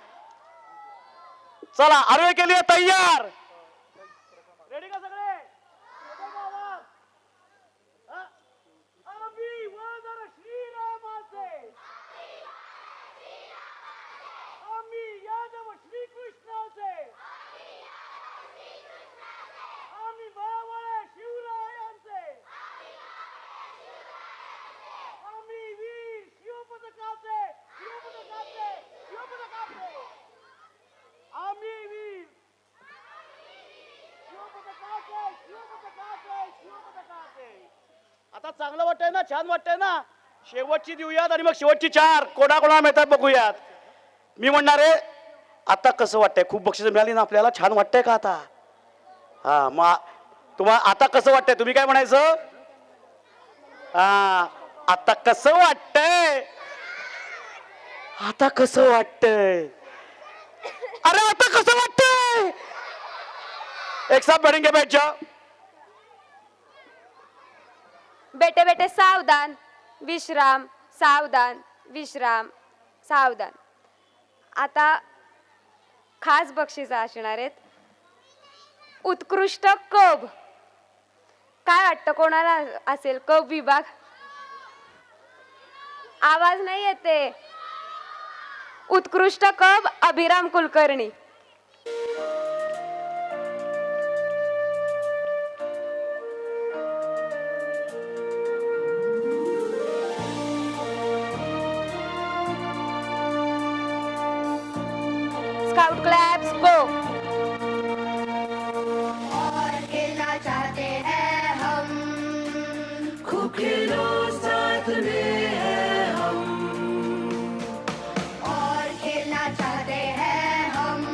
चला आरोळी केली आहे तयार. रेडी का सगळे? आम्ही वंदन श्रीरामाचे, आम्ही यादव श्रीकृष्णाचे, आम्ही मावळे शिवरायांचे, आम्ही वीर शिवपदकाचे, शिवपदकाचे, शिवपदकाचे, आम्ही वीर शिवपदकाचे, शिवपदकाचे, शिवपदकाचे. आता चांगलं वाटतंय ना? छान वाटतंय ना? शेवटची देऊयात आणि मग शेवटची 4 कोणाकोणाला मिळतात बघूयात. मी म्हणणार आहे आता कसं वाटतंय? खूप बक्षीस मिळाली ना आपल्याला, छान वाटतंय का आता? हा मग तुम्हाला आता कसं वाटतंय? तुम्ही काय म्हणायचं? हा आता कसं वाटतंय? आता कसं वाटतंय? अरे आता कसं वाटतंय? एक साथ बैठेंगे, बैठ जाओ. बेटे बेटे सावधान, विश्राम, सावधान, विश्राम, सावधान. आता खास बक्षीस असणार आहेत. उत्कृष्ट कब. काय वाटतं कोणाला असेल कब विभाग? आवाज नाही येते. उत्कृष्ट कब अभिराम कुलकर्णी. स्काउट क्लैप्स गो. और खेलना चाहते हैं खूब खेलो साथ में है हम और खेलना चाहते हैं हम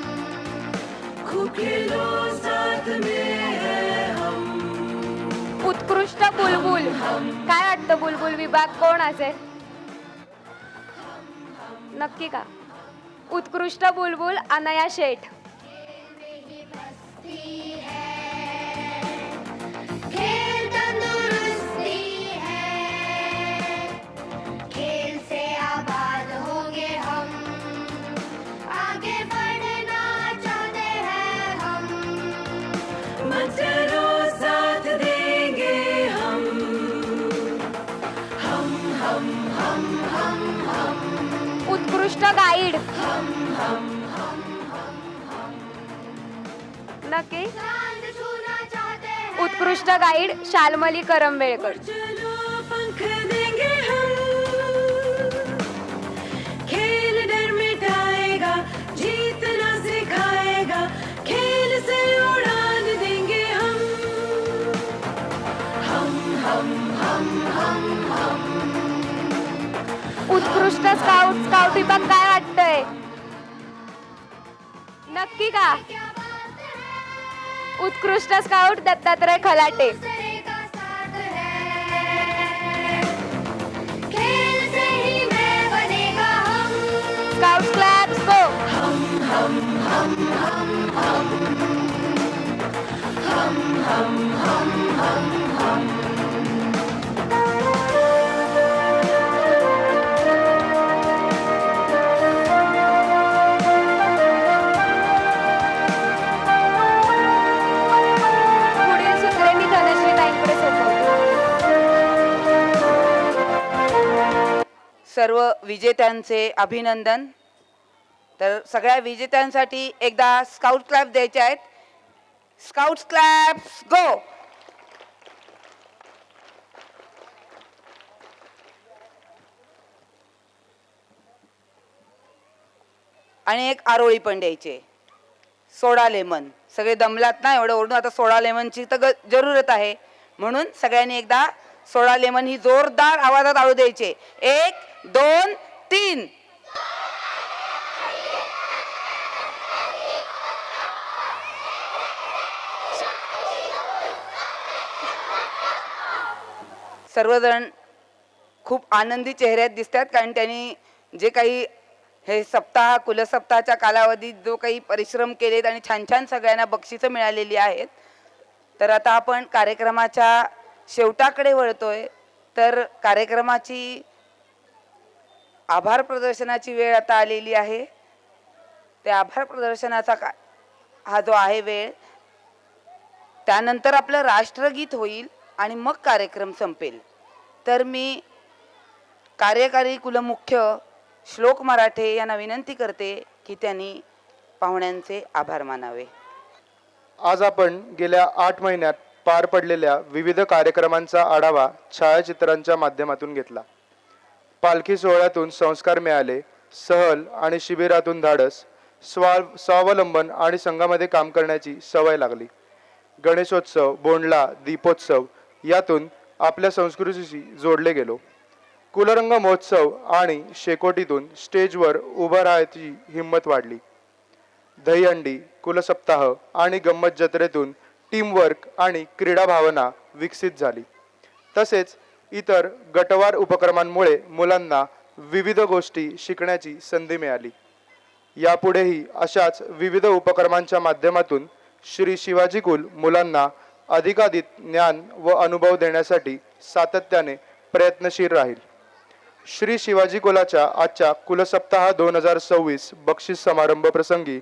खूब खेलो साथ में है हम उत्कृष्ट बुलबुल काय वाटतं बुलबुल विभाग कोण असेल नक्की का उत्कृष्ट बुलबुल अनया शेठ खेल तंदुरुस्ती है खेल से आबाद होंगे हम आगे बढ़ना चाहते हैं हम मत डरो साथ देंगे हम उत्कृष्ट गाईड नक्की चांद छूना चाहते हैं उत्कृष्ट गाईड शालमली करंबेळकर चलो पंख देंगे हम खेल डर मिटाएगा जीतना सिखाएगा खेल से उड़ान देंगे हम उत्कृष्ट स्काउट विभाग काय वाटतंय नक्की का उत्कृष्ट स्काउट दत्तात्रय खलाटे दूसरे का साथ है खेल से ही मैं बनेगा हम स्काउट क्लॅप्स गो पुढील सूत्रे मी धनश्री ताईंकडे सोपवते सर्व विजेत्यांचे अभिनंदन. तर सगळ्या विजेत्यांसाठी एकदा स्काउट क्लॅप द्यायचे आहेत. स्काउट्स क्लॅप्स गो. आणि एक आरोळी पण द्यायचे. सोडा लेमन. सगळे दमलात ना एवढं ओढून, आता सोडा लेमनची तर जरूरत आहे, म्हणून सगळ्यांनी एकदा सोडा लेमन ही जोरदार आवाजात आळू द्यायचे. 1 2 3. सर्वजण खूप आनंदी चेहऱ्यात दिसतात, कारण त्यांनी जे काही हे सप्ताह कुलसप्ताहाच्या कालावधीत जो काही परिश्रम केलेत आणि छान छान सगळ्यांना बक्षिसं मिळालेली आहेत. तर आता आपण कार्यक्रमाच्या शेवटाकडे वळतोय. तर कार्यक्रमाची आभार प्रदर्शनाची वेळ आता आलेली आहे. त्या आभार प्रदर्शनाचा हा जो आहे वेळ, त्यानंतर आपलं राष्ट्रगीत होईल आणि मग कार्यक्रम संपेल. तर मी कार्यकारी कुलमुख्य श्लोक मराठे यांना विनंती करते की त्यांनी पाहुण्यांचे आभार मानावे. आज आपण गेल्या 8 महिन्यात पार पडलेल्या विविध कार्यक्रमांचा आढावा छायाचित्रांच्या माध्यमातून घेतला. पालखी सोहळ्यातून संस्कार मिळाले, सहल आणि शिबिरातून धाडस, स्वावलंबन आणि संघामध्ये काम करण्याची सवय लागली. गणेशोत्सव, बोंडला, दीपोत्सव यातून आपल्या संस्कृतीशी जोडले गेलो. कुलरंग महोत्सव आणि शेकोटीतून स्टेजवर उभं राहायची हिंमत वाढली. दहीहंडी, कुलसप्ताह आणि गंमत जत्रेतून टीमवर्क आणि क्रीडा भावना विकसित झाली. तसेच इतर गटवार उपक्रमांमुळे मुलांना विविध गोष्टी शिकण्याची संधी मिळाली. यापुढेही अशाच विविध उपक्रमांच्या माध्यमातून श्री शिवाजी कुल मुलांना अधिकाधिक ज्ञान व अनुभव देण्यासाठी सातत्याने प्रयत्नशील राहील. श्री शिवाजी कुलाच्या आजच्या कुलसप्ताह 2026 बक्षीस समारंभ प्रसंगी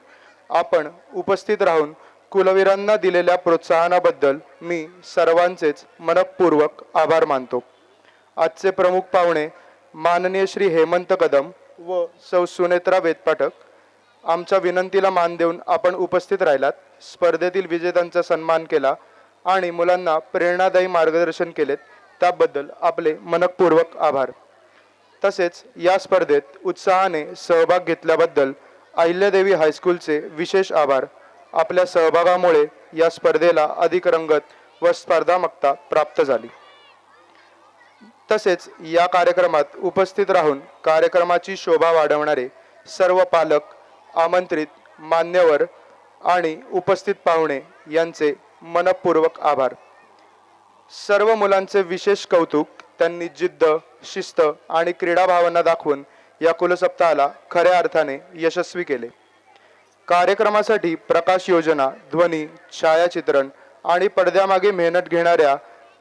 आपण उपस्थित राहून कुलवीरांना दिलेल्या प्रोत्साहनाबद्दल मी सर्वांचेच मनपूर्वक आभार मानतो. आजचे प्रमुख पाहुणे माननीय श्री हेमंत कदम व सौ सुनेत्रा वेदपाठक, आमच्या विनंतीला मान देऊन आपण उपस्थित राहिलात, स्पर्धेतील विजेत्यांचा सन्मान केला आणि मुलांना प्रेरणादायी मार्गदर्शन केलेत, त्याबद्दल आपले मनपूर्वक आभार. तसेच या स्पर्धेत उत्साहाने सहभाग घेतल्याबद्दल अहिल्यादेवी हायस्कूलचे विशेष आभार. आपल्या सहभागामुळे या स्पर्धेला अधिक रंगत व स्पर्धात्मकता प्राप्त झाली. तसेच या कार्यक्रमात उपस्थित राहून कार्यक्रमाची शोभा वाढवणारे सर्व पालक, आमंत्रित मान्यवर आणि उपस्थित पाहुणे यांचे मनपूर्वक आभार. सर्व मुलांचे विशेष कौतुक. त्यांनी जिद्द, शिस्त आणि क्रीडा भावना दाखवून या कुलसप्ताहाला खऱ्या अर्थाने यशस्वी केले. कार्यक्रमासाठी प्रकाश योजना, ध्वनी, छायाचित्रण आणि पडद्यामागे मेहनत घेणाऱ्या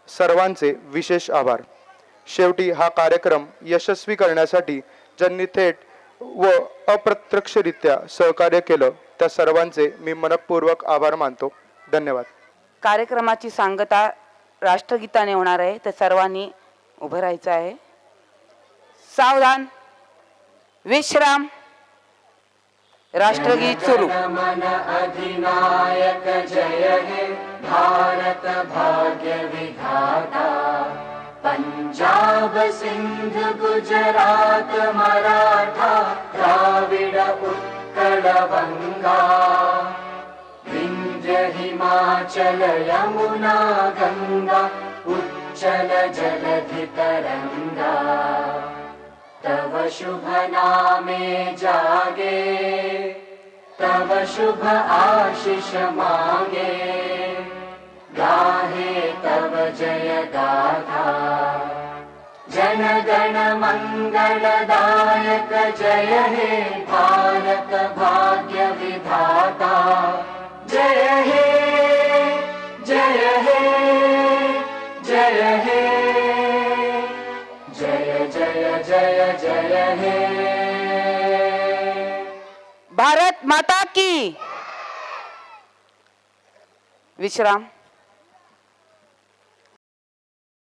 सर्वांचे विशेष आभार. शेवटी हा कार्यक्रम यशस्वी करण्यासाठी ज्यांनी थेट व अप्रत्यक्षरित्या सहकार्य केलं त्या सर्वांचे मी मनपूर्वक आभार मानतो. धन्यवाद. कार्यक्रमाची सांगता राष्ट्रगीताने होणार आहे, तर सर्वांनी उभं राहायचं आहे. सावधान, विश्राम. राष्ट्रगीत सुरू. मन अधिनायक जय हे भारत भाग्य विधाता. पंजाब सिंध गुजरात मराठा द्राविड उत्कल बंगा. विंध्य हिमाचल यमुना गंगा उच्चल जलधि तरंगा. तव शुभ नामे जागे, तव शुभ आशीष मांगे. गाहे तव जय गाथा. जन गण मंगलदायक जय हे भारत भाग्य विधाता. जय हे, जय हे, जय हे. जय जय जय जय हे. भारत माता की. विश्राम.